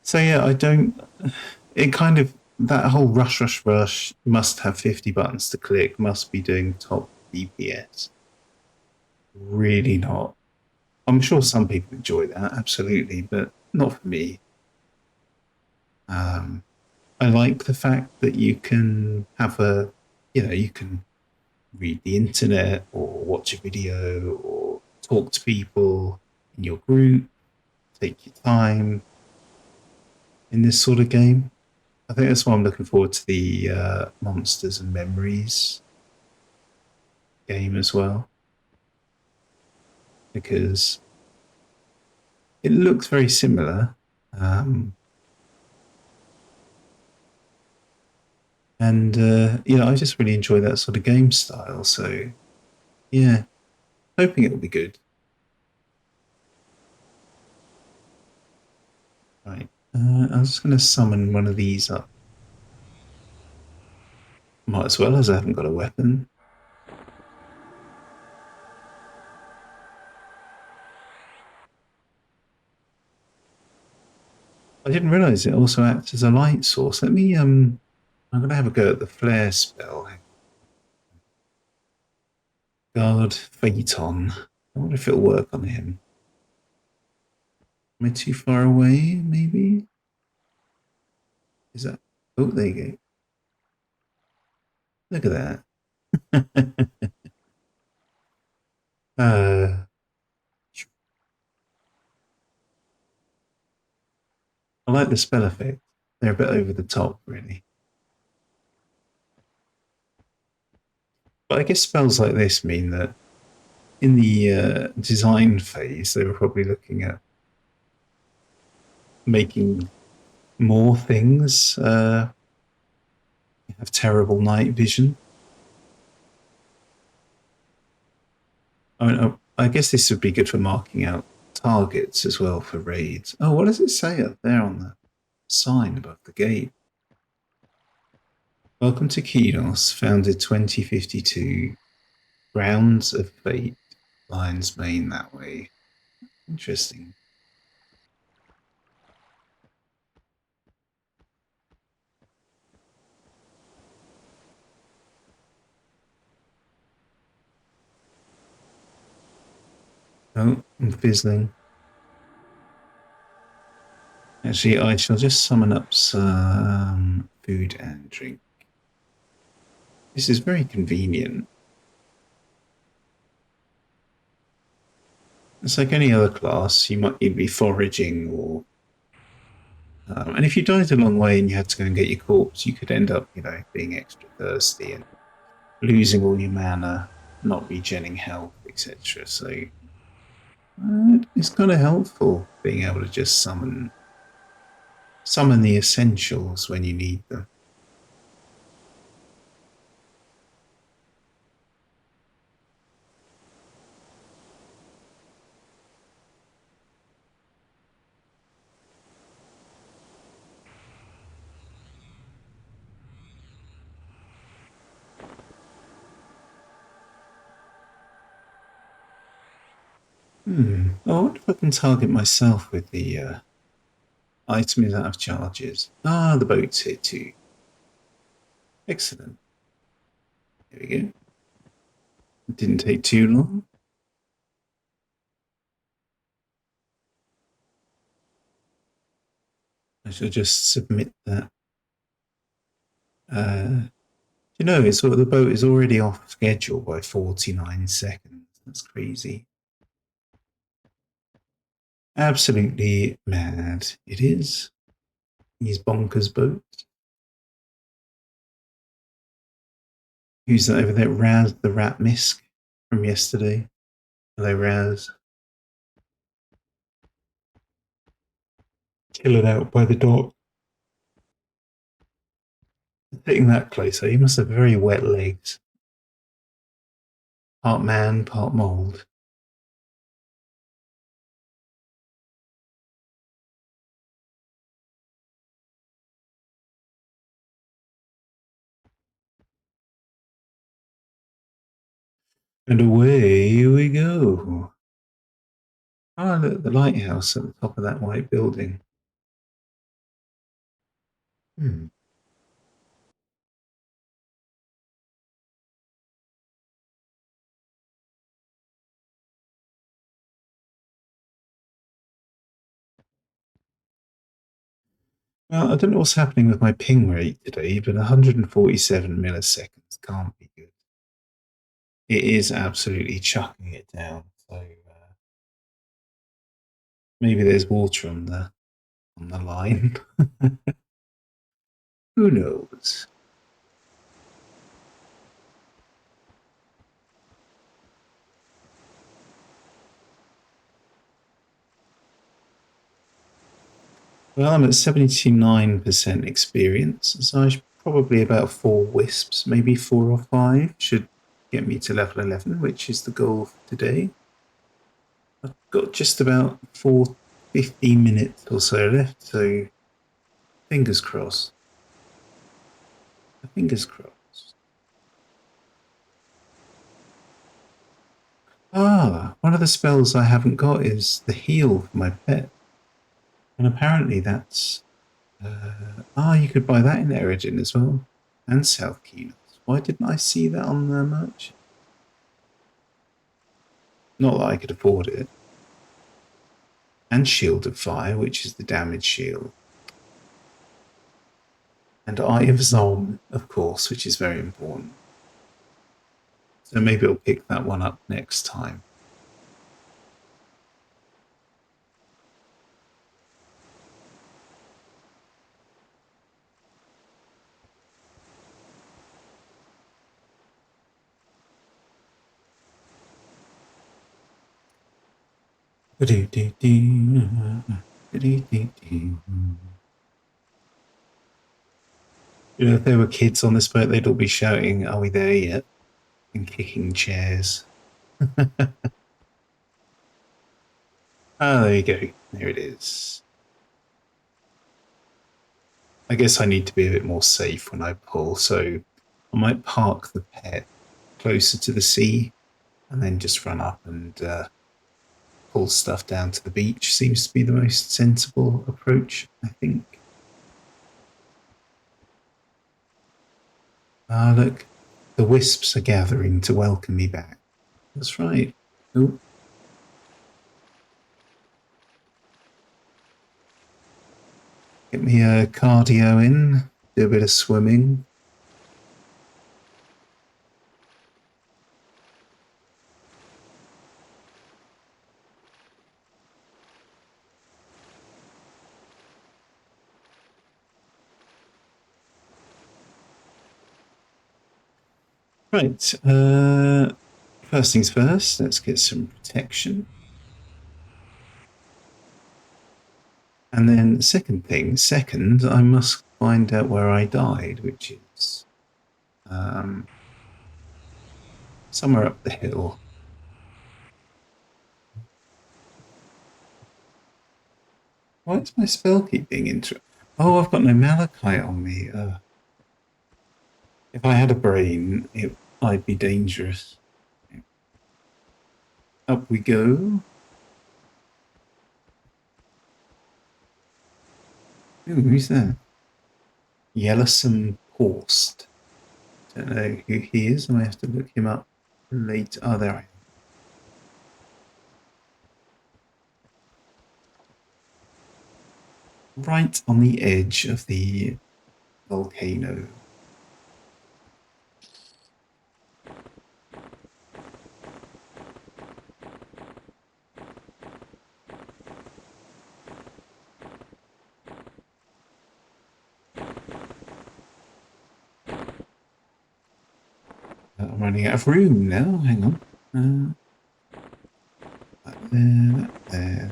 so yeah, I don't. It kind of that whole rush must have 50 buttons to click, must be doing top DPS. Really not. I'm sure some people enjoy that, absolutely, but not for me. I like the fact that you can have you can read the internet or watch a video or talk to people in your group, take your time in this sort of game. I think that's why I'm looking forward to the Monsters and Memories game as well, because it looks very similar. Um, and I just really enjoy that sort of game style. So yeah, hoping it'll be good. Right, I'm just going to summon one of these up. Might as well, as I haven't got a weapon. I didn't realize it also acts as a light source. Let me I'm going to have a go at the flare spell. Guard Phaeton. I wonder if it'll work on him. Am I too far away, maybe? Is that... Oh, there you go. Look at that. uh, I like the spell effect. They're a bit over the top, really. But I guess spells like this mean that in the design phase, they were probably looking at making more things have terrible night vision. I mean, I guess this would be good for marking out targets as well for raids. Oh, what does it say up there on the sign above the gate? Welcome to Kinos, founded 2052. Grounds of Fate, Lion's Mane that way. Interesting. Oh, I'm fizzling. Actually, I shall just summon up some food and drink. This is very convenient. It's like any other class. You'd be foraging or... and if you died a long way and you had to go and get your corpse, you could end up, being extra thirsty and losing all your mana, not regenerating health, etc. So it's kind of helpful being able to just summon the essentials when you need them. I wonder if I can target myself with the item is out of charges. Ah, the boat's here too. Excellent. There we go. It didn't take too long. I shall just submit that. The boat is already off schedule by 49 seconds. That's crazy. Absolutely mad. It is. These bonkers boats. Who's that over there? Raz the Rat Misk from yesterday. Hello, Raz. Chilling out by the dock. Sitting that closer, he must have very wet legs. Part man, part mold. And away we go. Ah, look, the lighthouse at the top of that white building. Hmm. Well, I don't know what's happening with my ping rate today, but 147 milliseconds can't be good. It is absolutely chucking it down. So maybe there's water on the line. Who knows? Well, I'm at 79% experience, so I should probably about 4 wisps, maybe 4 or 5, should get me to level 11, which is the goal for today. I've got just about 50 minutes or so left, so fingers crossed. Fingers crossed. Ah, one of the spells I haven't got is the heal for my pet. And apparently that's... you could buy that in Eridin as well. And South Keynos. Why didn't I see that on the merch? Not that I could afford it. And Shield of Fire, which is the damage shield. And Eye of Zom, of course, which is very important. So maybe I'll pick that one up next time. You know, if there were kids on this boat, they'd all be shouting, "Are we there yet?" and kicking chairs. There you go. There it is. I guess I need to be a bit more safe when I pull, so I might park the pet closer to the sea and then just run up and pull stuff down to the beach. Seems to be the most sensible approach, I think. Look, the wisps are gathering to welcome me back. That's right. Oh. Get me a cardio in, do a bit of swimming. Right. First things first, let's get some protection. And then second, I must find out where I died, which is somewhere up the hill. Why does my spell keep being interrupted? Oh, I've got no malachite on me. If I had a brain, I'd be dangerous. Up we go. Ooh, who's that? Yellowsome Horst. Don't know who he is. I have to look him up later. Oh, there I am. Right on the edge of the volcano. I'm running out of room now. Hang on. That there.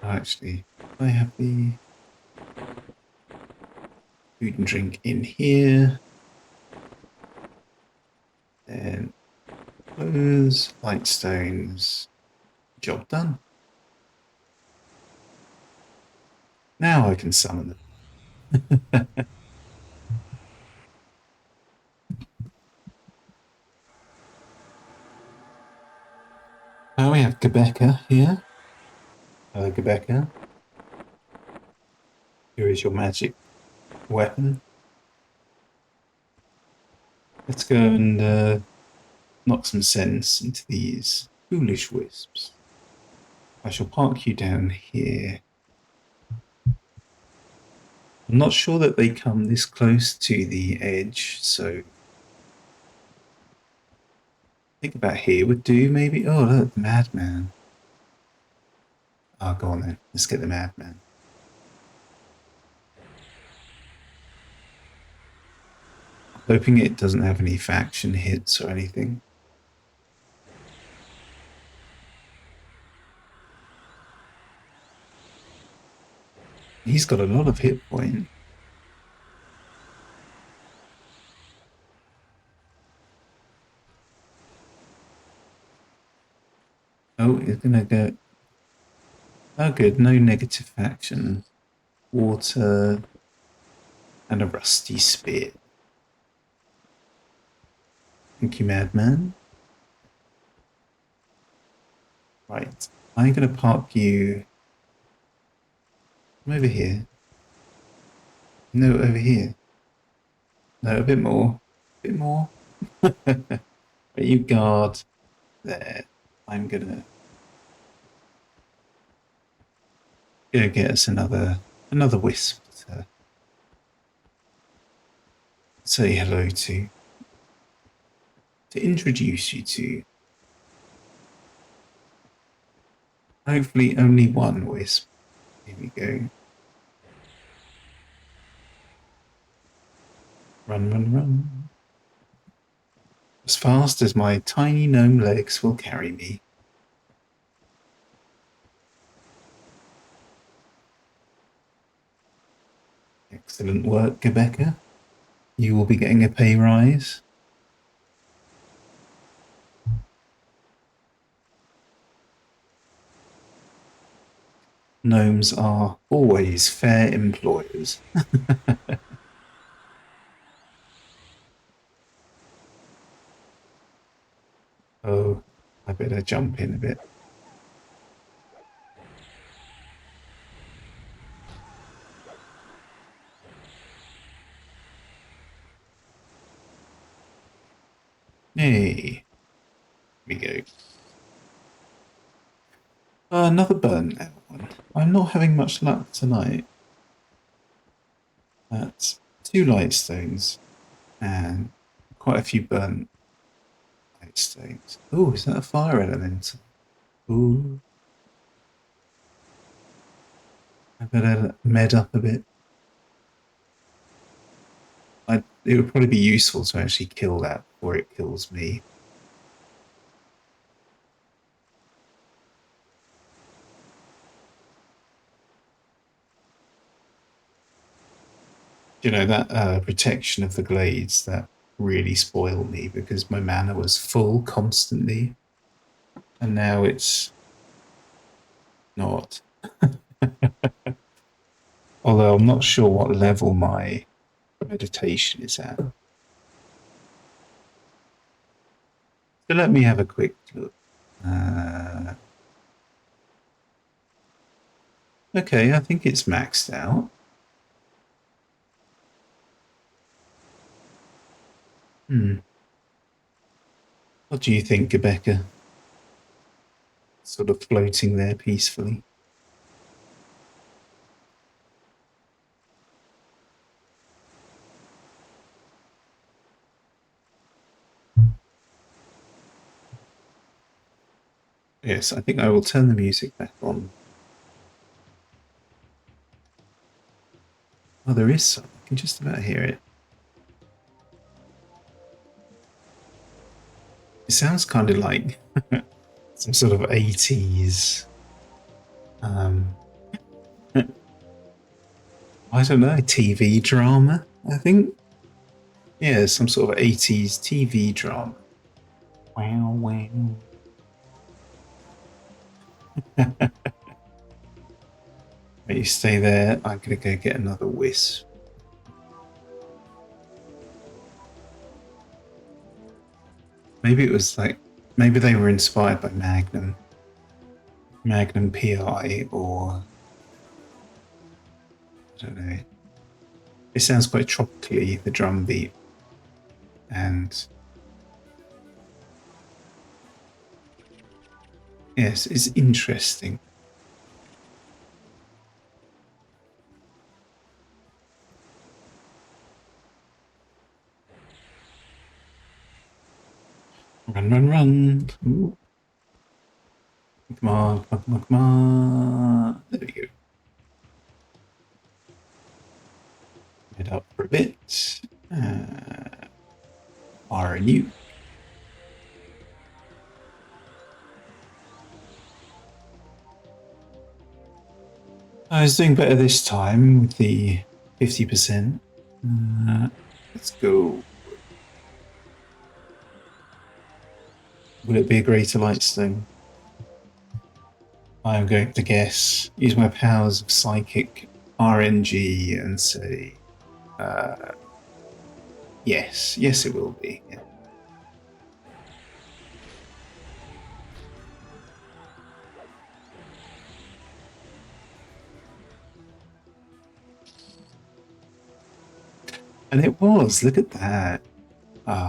Actually, I have the food and drink in here. Then clothes, light stones. Job done. Now I can summon them. We have Quebecer here. Hello, Quebecer. Here is your magic weapon. Let's go and knock some sense into these Foolish wisps. I shall park you down here. I'm not sure that they come this close to the edge, so I think about here would do, maybe. Oh, look, the madman. Oh, go on then. Let's get the madman. Hoping it doesn't have any faction hits or anything. He's got a lot of hit points. Oh, he's gonna go. Oh, good. No negative faction. Water and a rusty spear. Thank you, madman. Right. I'm gonna park you. Come over here. No, over here. No, a bit more. A bit more. But you guard there. I'm gonna go get us another wisp to say hello to introduce you to. Hopefully only one wisp. Here we go. Run, run, run. As fast as my tiny gnome legs will carry me. Excellent work, Quebecer. You will be getting a pay rise. Gnomes are always fair employers. Oh, I better jump in a bit. Hey, here we go. Another burn out one. I'm not having much luck tonight. That's 2 light stones and quite a few burnt light stones. Oh, is that a fire elemental? Ooh. I better med up a bit. It would probably be useful to actually kill that before it kills me. You know, that protection of the glades, that really spoiled me because my mana was full constantly. And now it's not. Although I'm not sure what level my meditation is at. So let me have a quick look. Okay, I think it's maxed out. What do you think, Quebecer? Sort of floating there peacefully. Yes, I think I will turn the music back on. Oh, there is some. I can just about hear it. It sounds kind of like some sort of 80s. I don't know, TV drama, I think. Yeah, some sort of 80s TV drama. Wow, wow. You stay there. I'm going to go get another wisp. Maybe it was like, maybe they were inspired by Magnum PI, or I don't know. It sounds quite tropically, the drum beat. And Yes, it's interesting. Run, run, run. Ooh. Come on, come on, come on, come on. There we go. Head up for a bit. Fire a nuke. I was doing better this time with the 50%. Let's go. Will it be a greater lightstone? I'm going to guess, use my powers of psychic RNG and say, yes. Yes, it will be. Yeah. And it was. Look at that.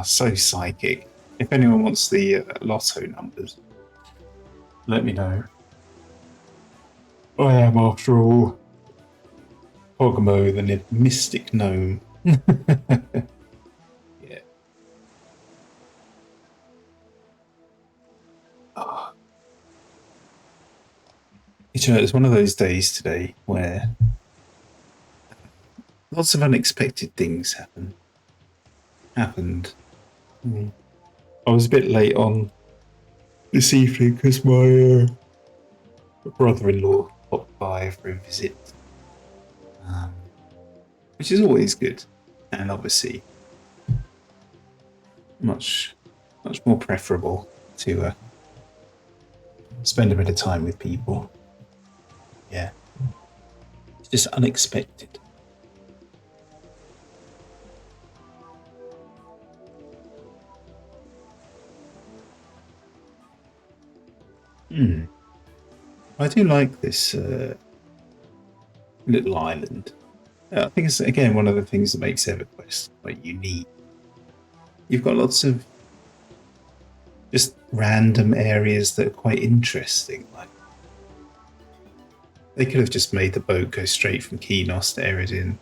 So psychic. If anyone wants the lotto numbers, let me know. I am, after all, Pogmo, the mystic gnome. Yeah. Oh, it's one of those days today where lots of unexpected things happened. I was a bit late on this evening because my brother-in-law popped by for a visit, which is always good, and obviously much more preferable to spend a bit of time with people. Yeah, it's just unexpected. I do like this little island. I think it's again one of the things that makes EverQuest quite unique. You've got lots of just random areas that are quite interesting. Like they could have just made the boat go straight from Kinos to Eridin,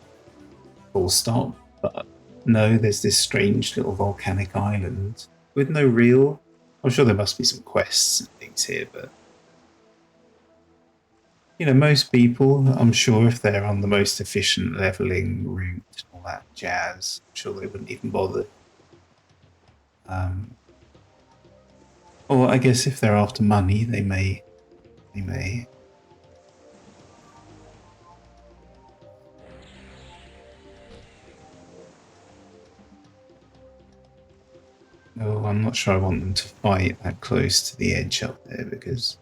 full stop. But no, there's this strange little volcanic island with no real. I'm sure there must be some quests and things here, but most people, I'm sure if they're on the most efficient leveling route and all that jazz, I'm sure they wouldn't even bother. Um, or I guess if they're after money, they may. They may. No, I'm not sure I want them to fight that close to the edge up there because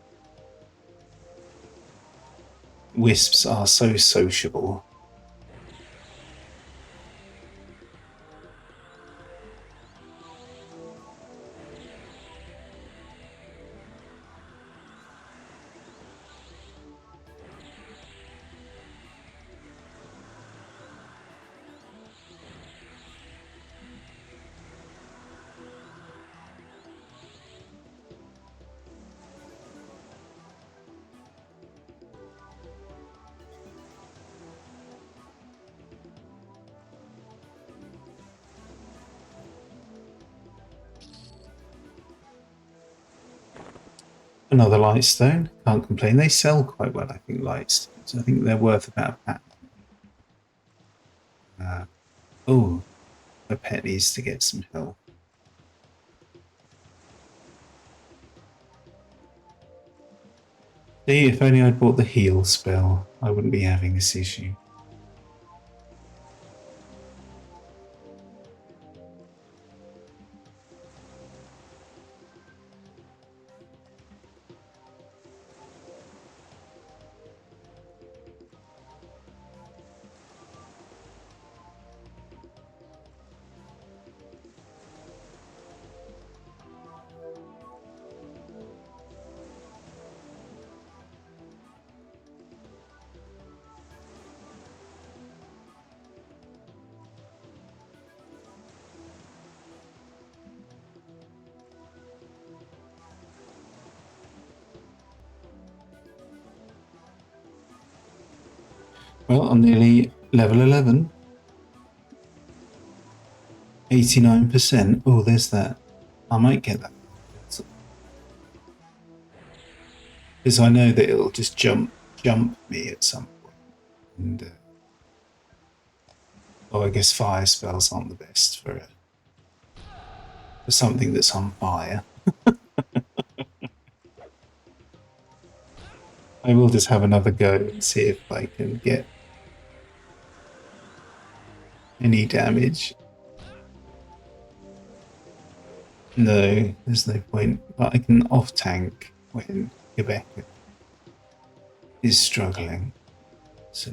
wisps are so sociable. Another lightstone, can't complain. They sell quite well, I think, lightstones. I think they're worth about that. Oh, a pet needs to get some help. See, if only I'd bought the heal spell, I wouldn't be having this issue. Well, I'm nearly level 11. 89%. Oh, there's that. I might get that. Because I know that it'll just jump me at some point. And, oh, I guess fire spells aren't the best for something that's on fire. I will just have another go and see if I can get any damage. No, there's no point. But I can off tank when Quebec is struggling. So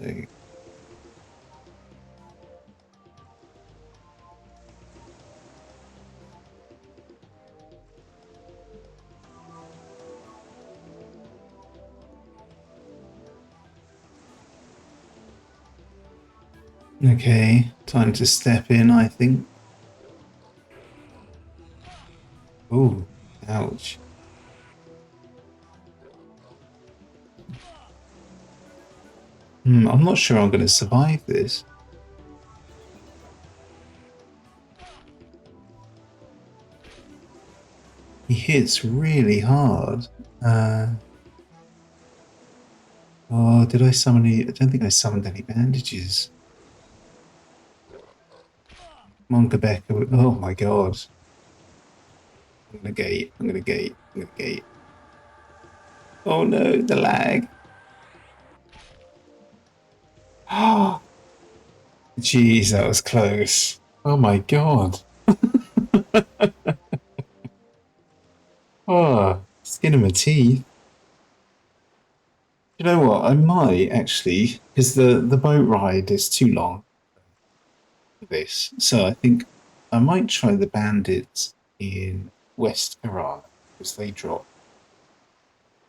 okay, time to step in, I think. Oh, ouch. I'm not sure I'm going to survive this. He hits really hard. Oh, did I summon any? I don't think I summoned any bandages. Monkabeka. Oh my god. I'm gonna gate. I'm gonna gate. I'm gonna gate. Oh no, the lag. Oh, jeez, that was close. Oh my god. Oh, skin of my teeth. You know what? I might actually, because the boat ride is too long for this. So I think I might try the bandits in West Kerala because they drop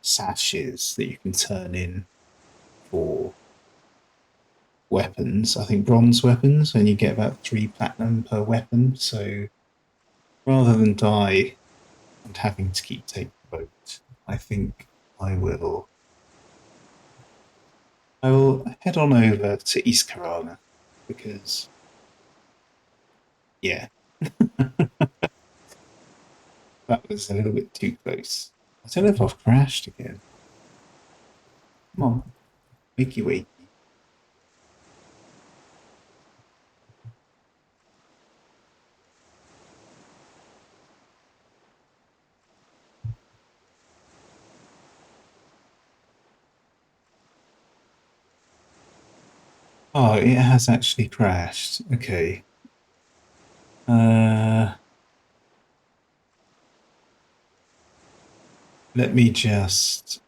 sashes that you can turn in for weapons. I think bronze weapons, and you get about 3 platinum per weapon. So rather than die and having to keep taking the boat, I think I will. I will head on over to East Kerala because, yeah, that was a little bit too close. I don't know if I've crashed again. Come on, wakey wakey. Oh, it has actually crashed. Okay. Uh, Let me just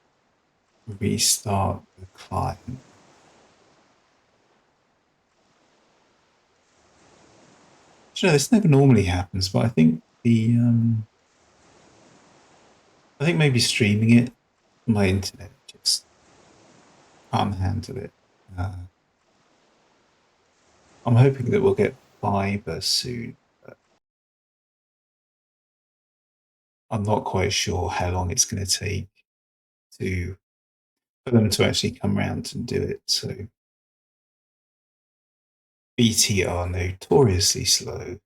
restart the client. You know, this never normally happens, but I think maybe streaming it, my internet just can't handle it. Uh, I'm hoping that we'll get fiber soon, but I'm not quite sure how long it's going to take to for them to actually come around and do it. So BT are notoriously slow.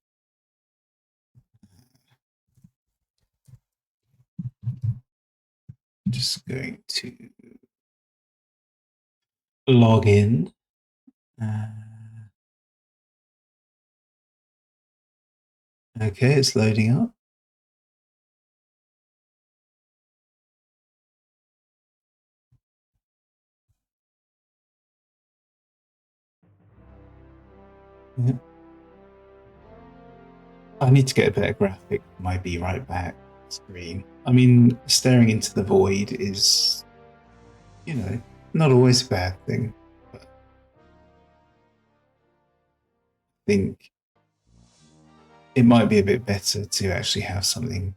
Just going to log in. Uh, okay, it's loading up. Yeah. I need to get a better graphic for my Be Right Back screen. I mean, staring into the void is, not always a bad thing. But I think it might be a bit better to actually have something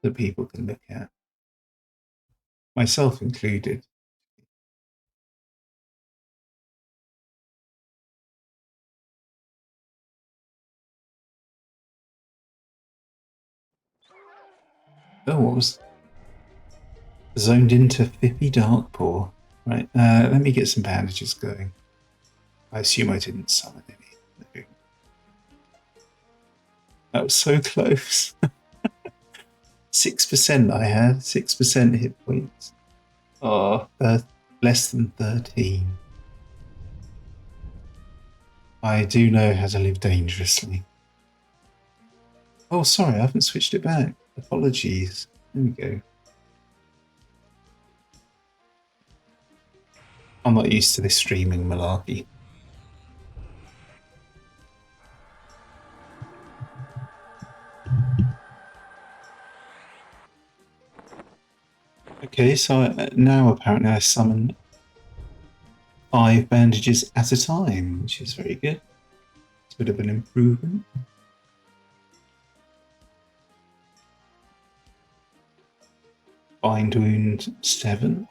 that people can look at, myself included. Oh, what was zoned into Fippy Darkpaw? Right, let me get some bandages going. I assume I didn't summon any. No. That was so close. 6% I had, 6% hit points. Oh, less than 13. I do know how to live dangerously. Oh, sorry, I haven't switched it back. Apologies. There we go. I'm not used to this streaming malarkey. Okay, so now apparently I summon 5 bandages at a time, which is very good. It's a bit of an improvement. Bind wound 7.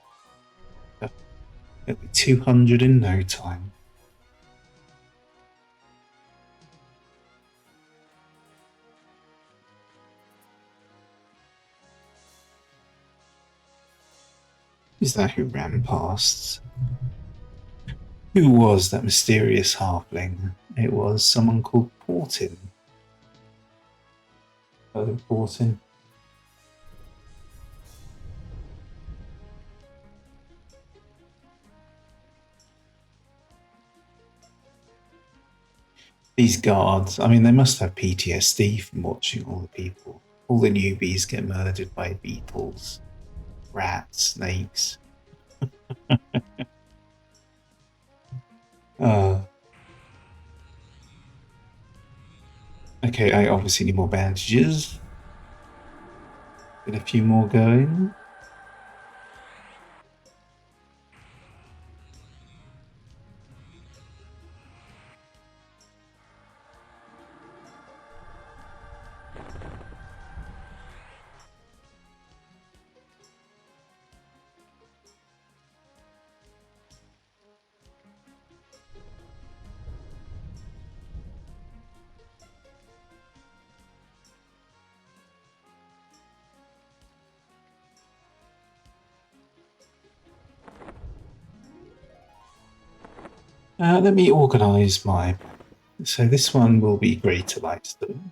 It'll be 200 in no time. Is that who ran past? Who was that mysterious halfling? It was someone called Portin. Oh, Portin. These guards, I mean, they must have PTSD from watching all the people. All the newbies get murdered by beetles, rats, snakes. Okay, I obviously need more bandages. Get a few more going. Let me organise my... So this one will be Greater Lightstone.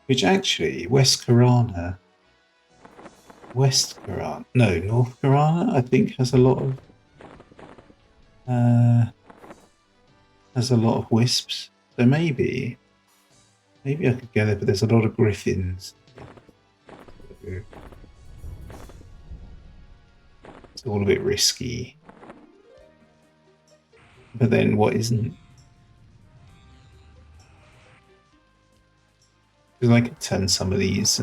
Which actually, North Karana, I think has a lot of wisps. So maybe I could go there, but there's a lot of griffins. It's all a bit risky. But then what isn't? Because I could turn some of these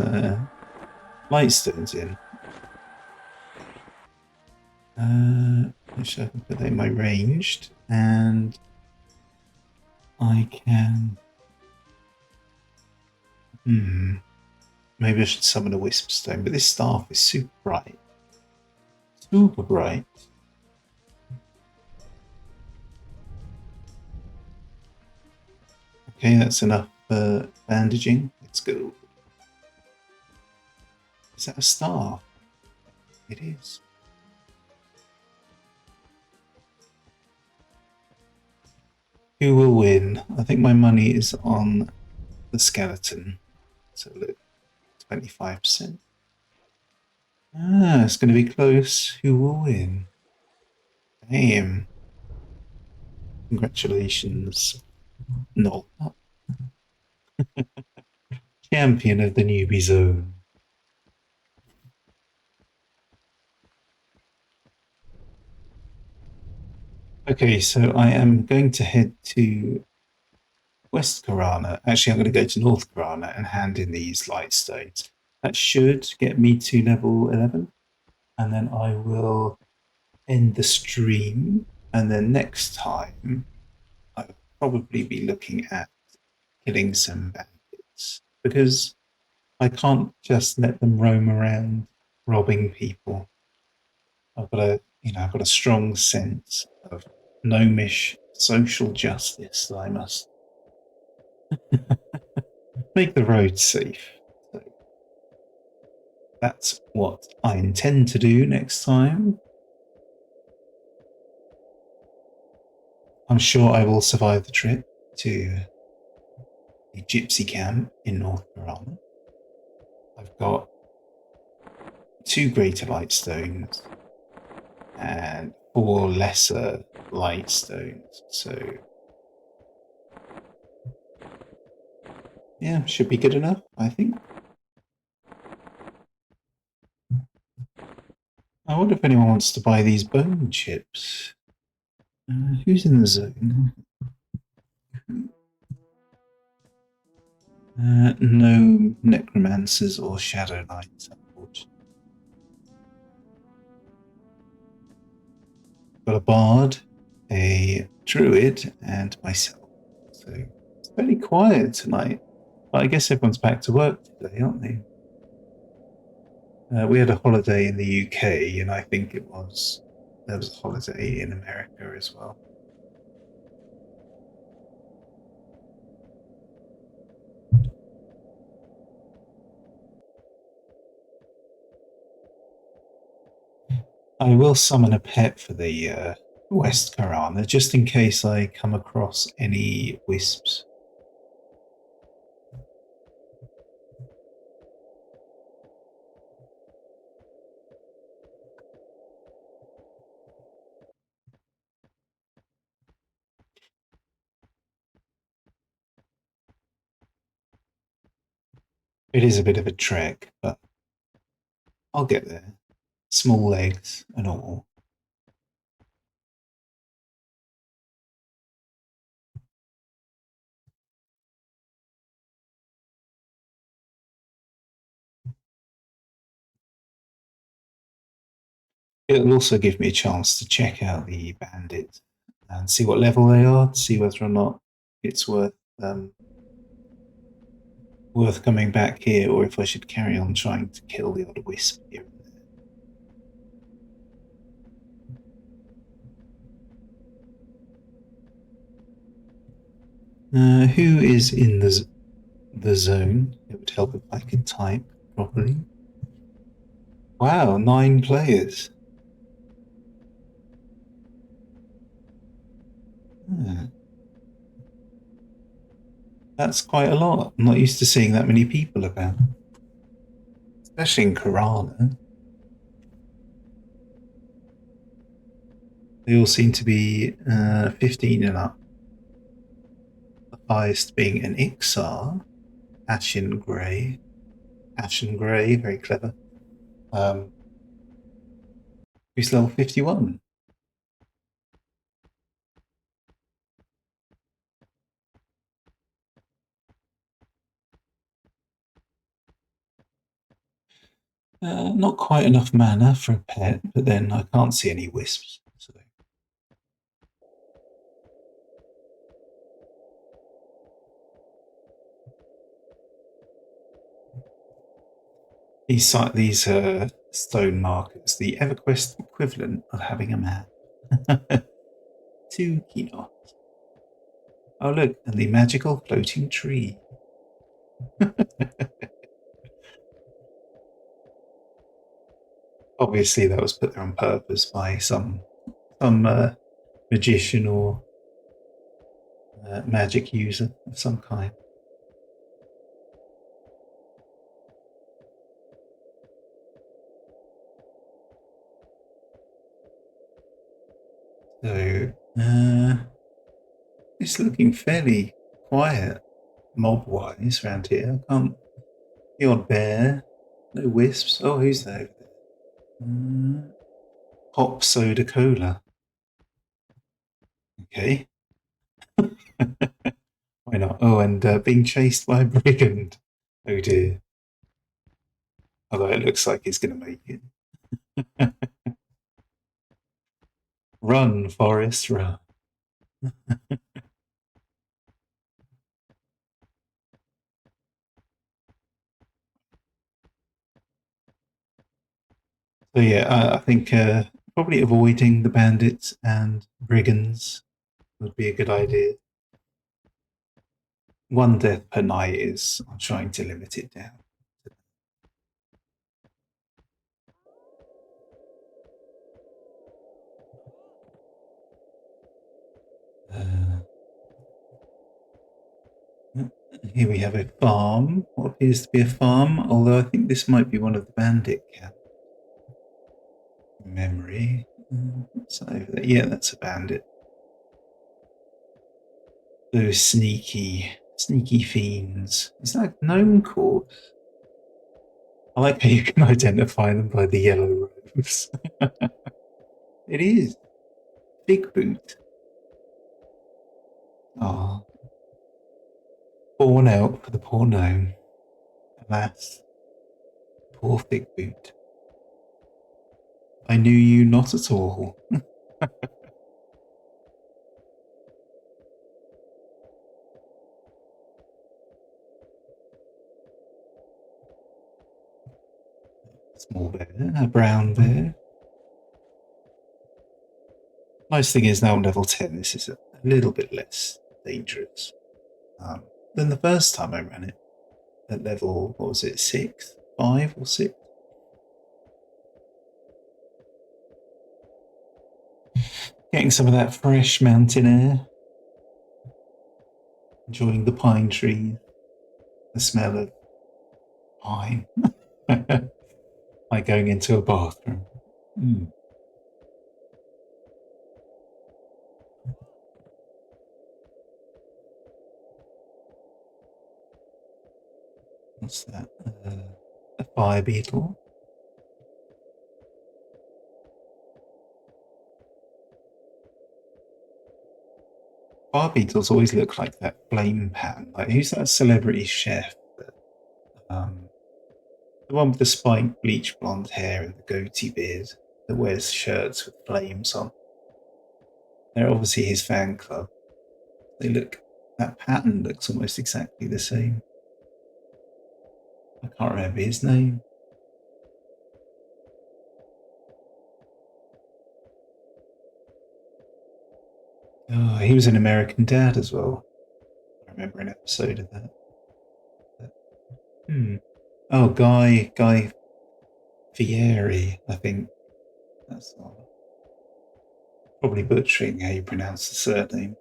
lightstones in. Actually, I can put that in my ranged, and I can. Maybe I should summon a wisp stone, but this staff is super bright. Super bright. Okay, that's enough bandaging. Let's go. Is that a staff? It is. Who will win? I think my money is on the skeleton. So look, 25%. It's going to be close. Who will win? Damn. Congratulations. Not champion of the newbie zone. Okay, so I am going to head to West Karana. Actually, I'm going to go to North Karana and hand in these light stones. That should get me to level 11. And then I will end the stream. And then next time, I'll probably be looking at killing some bandits. Because I can't just let them roam around robbing people. I've got a strong sense of gnomish social justice that I must make the road safe. So that's what I intend to do next time. I'm sure I will survive the trip to the gypsy camp in North Carolina. I've got 2 greater light stones and 4 lesser light stones. So, yeah, should be good enough, I think. I wonder if anyone wants to buy these bone chips. Who's in the zone? No necromancers or shadow knights, unfortunately. Got a bard, a druid, and myself. So it's fairly quiet tonight. But I guess everyone's back to work today, aren't they? We had a holiday in the UK, and I think there was a holiday in America as well. I will summon a pet for the West Karana, just in case I come across any wisps. It is a bit of a trek, but I'll get there. Small legs and all. It'll also give me a chance to check out the bandits and see what level they are, to see whether or not it's worth coming back here, or if I should carry on trying to kill the odd wisp here and there. Who is in the zone? It would help if I could type properly. Wow, 9 players. Yeah, that's quite a lot. I'm not used to seeing that many people about, especially in Karana. They all seem to be 15 and up. The highest being an Ixar, Ashen Grey. Ashen Grey, very clever. Um, who's level 51? Not quite enough mana for a pet, but then I can't see any wisps. So these stone markers, the Everquest equivalent of having a map. 2 keynote. Oh look, and the magical floating tree. Obviously, that was put there on purpose by some magician or magic user of some kind. So it's looking fairly quiet mob-wise around here. I can't. The odd bear, no wisps. Oh, who's that over there? Pop soda cola. Okay. Why not? Oh, and being chased by a brigand. Oh dear. Although it looks like he's going to make it. Run, Forest, run. So yeah, I think probably avoiding the bandits and brigands would be a good idea. 1 death per night is. I'm trying to limit it down. Here we have a farm, what appears to be a farm, although I think this might be one of the bandit camps. Memory. What's over there? Yeah, that's a bandit. Those sneaky fiends. Is that a gnome corpse? I like how you can identify them by the yellow robes. It is. Big boot. Oh. Born out for the poor gnome. Alas. Poor Big boot. I knew you not at all. Small bear, a brown bear. Nice thing is now on level 10, this is a little bit less dangerous than the first time I ran it. At level, what was it, 6? 5 or 6? Getting some of that fresh mountain air. Enjoying the pine trees. The smell of pine. Like going into a bathroom. What's that? A fire beetle. Fire beetles always look like that flame pan. Like, who's that celebrity chef? The one with the spiked bleach blonde hair and the goatee beard that wears shirts with flames on. They're obviously his fan club. That pattern looks almost exactly the same. I can't remember his name. Oh, he was an American Dad as well. I remember an episode of that. Oh, Guy Fieri, I think. That's probably butchering how you pronounce the surname.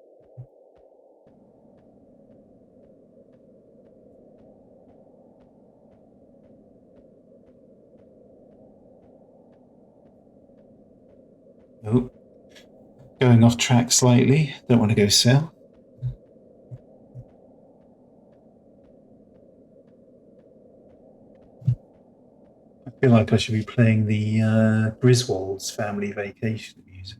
Oh, going off track slightly. Don't want to go south. I feel like I should be playing the Griswold's Family Vacation music.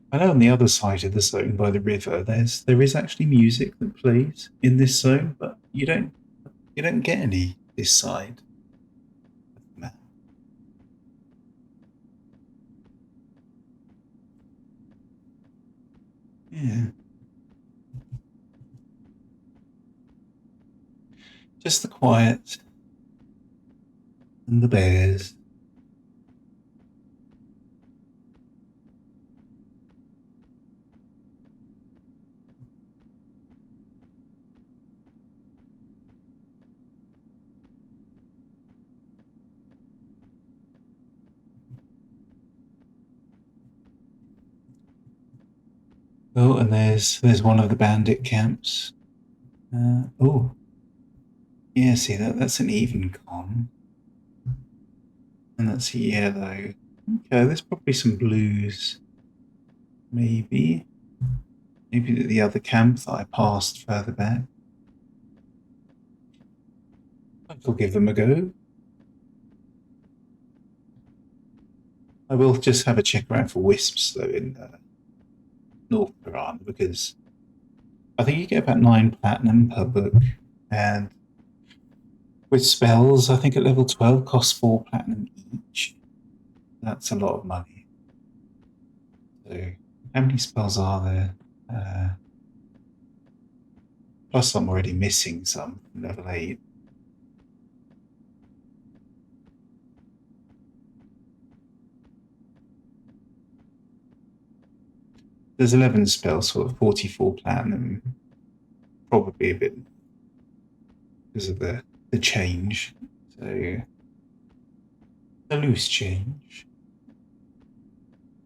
I know on the other side of the zone by the river, there is actually music that plays in this zone, but you don't get any this side of the map. Yeah, just the quiet and the bears. Oh, and there's one of the bandit camps. Oh, yeah. See that's an even con, and that's yellow. Okay, there's probably some blues. Maybe the other camp that I passed further back. I'll give them a go. I will just have a check around for wisps though in North Iran because I think you get about 9 platinum per book, and with spells, I think at level 12 costs 4 platinum each. That's a lot of money. So, how many spells are there? Plus, I'm already missing some from level 8. there's 11 spells for 44 platinum. Probably a bit because of the change. So a loose change.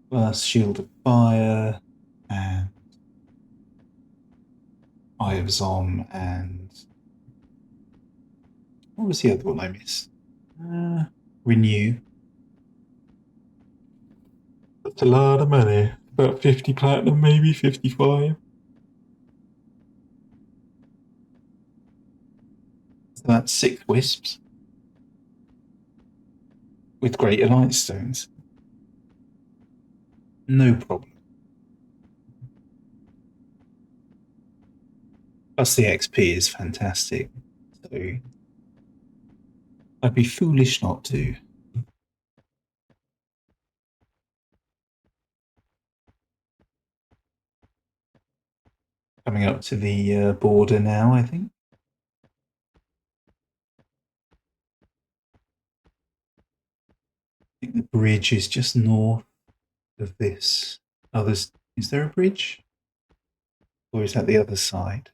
Plus Shield of Fire and Eye of Zom and what was the other one I missed? Renew. That's a lot of money. About 50 platinum, maybe 55. So that's 6 wisps with greater light stones. No problem. Plus the XP is fantastic. So I'd be foolish not to. Coming up to the border now, I think. I think the bridge is just north of this. Oh, is there a bridge? Or is that the other side?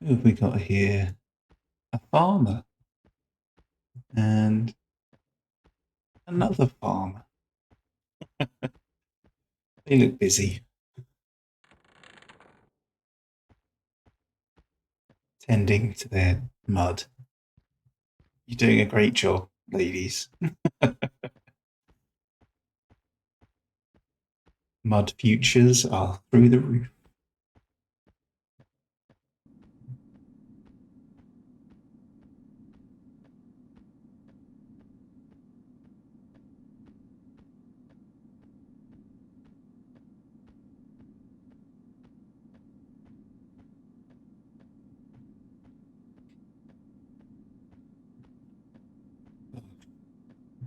Who have we got here? A farmer. And another farmer. They look busy. Tending to their mud. You're doing a great job, ladies. Mud futures are through the roof.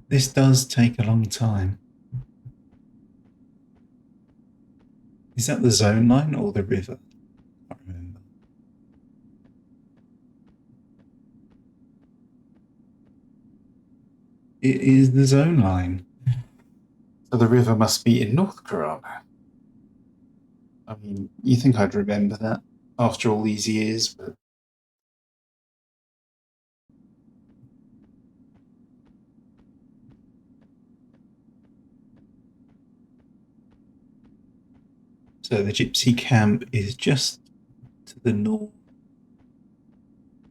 This does take a long time. Is that the zone line or the river? I can't remember. It is the zone line. So the river must be in North Karana. I mean, you think I'd remember that after all these years, but so the gypsy camp is just to the north.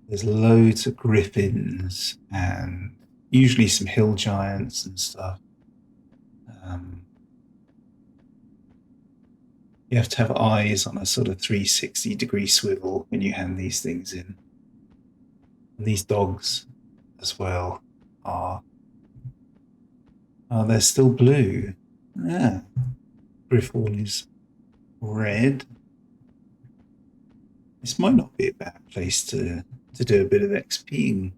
There's loads of griffins and usually some hill giants and stuff. You have to have eyes on a sort of 360-degree swivel when you hand these things in. And these dogs as well are... Oh, they're still blue. Yeah. Griffon is red. This might not be a bad place to do a bit of XPing.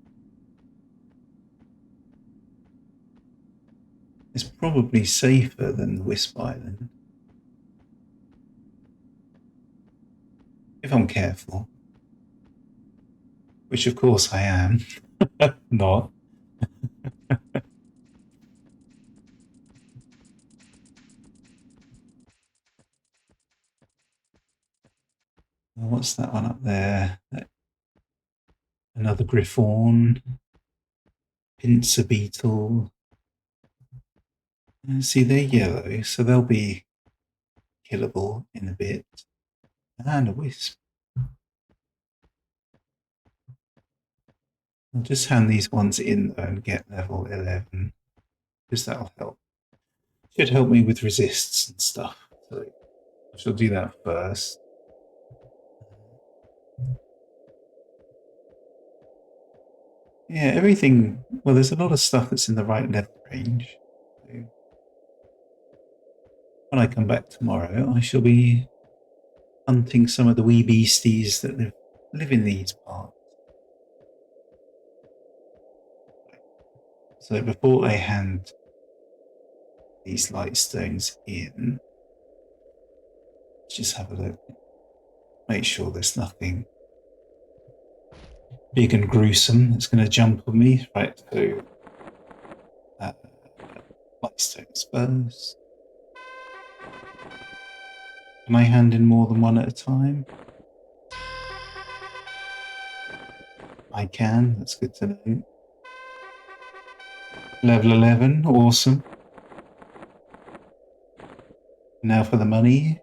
It's probably safer than the Wisp Island. If I'm careful. Which of course I am. Not. What's that one up there? Another Griffon. Pincer Beetle. See, they're yellow, so they'll be killable in a bit. And a Wisp. I'll just hand these ones in though and get level 11. Because that'll help. Should help me with resists and stuff. So I shall do that first. Yeah, everything. Well, there's a lot of stuff that's in the right level range. So when I come back tomorrow, I shall be hunting some of the wee beasties that live in these parts. So before I hand these light stones in, let's just have a look. Make sure there's nothing big and gruesome that's going to jump on me. Right, so Lightstones first. Can I hand in more than one at a time? I can, that's good to know. Level 11, awesome. Now for the money.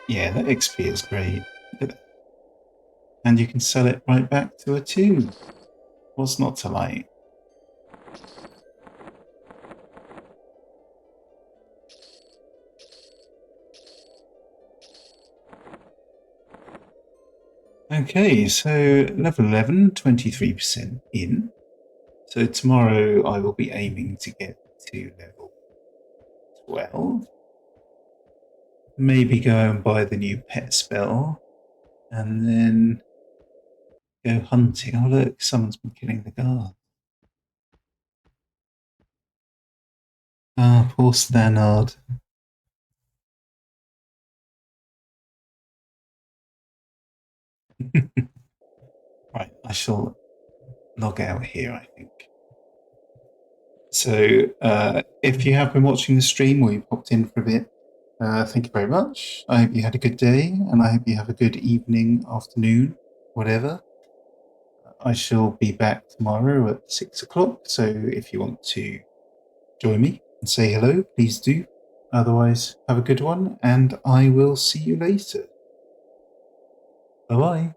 Yeah, that XP is great. And you can sell it right back to her too. What's not to like? Okay, so level 11, 23% in. So tomorrow I will be aiming to get to level 12. Maybe go and buy the new pet spell. And then go hunting. Oh look, someone's been killing the guard. Ah, poor Stannard. Right, I shall log out here, I think. So, if you have been watching the stream or you popped in for a bit, thank you very much. I hope you had a good day, and I hope you have a good evening, afternoon, whatever. I shall be back tomorrow at 6 o'clock, so if you want to join me and say hello, please do. Otherwise, have a good one, and I will see you later. Bye-bye.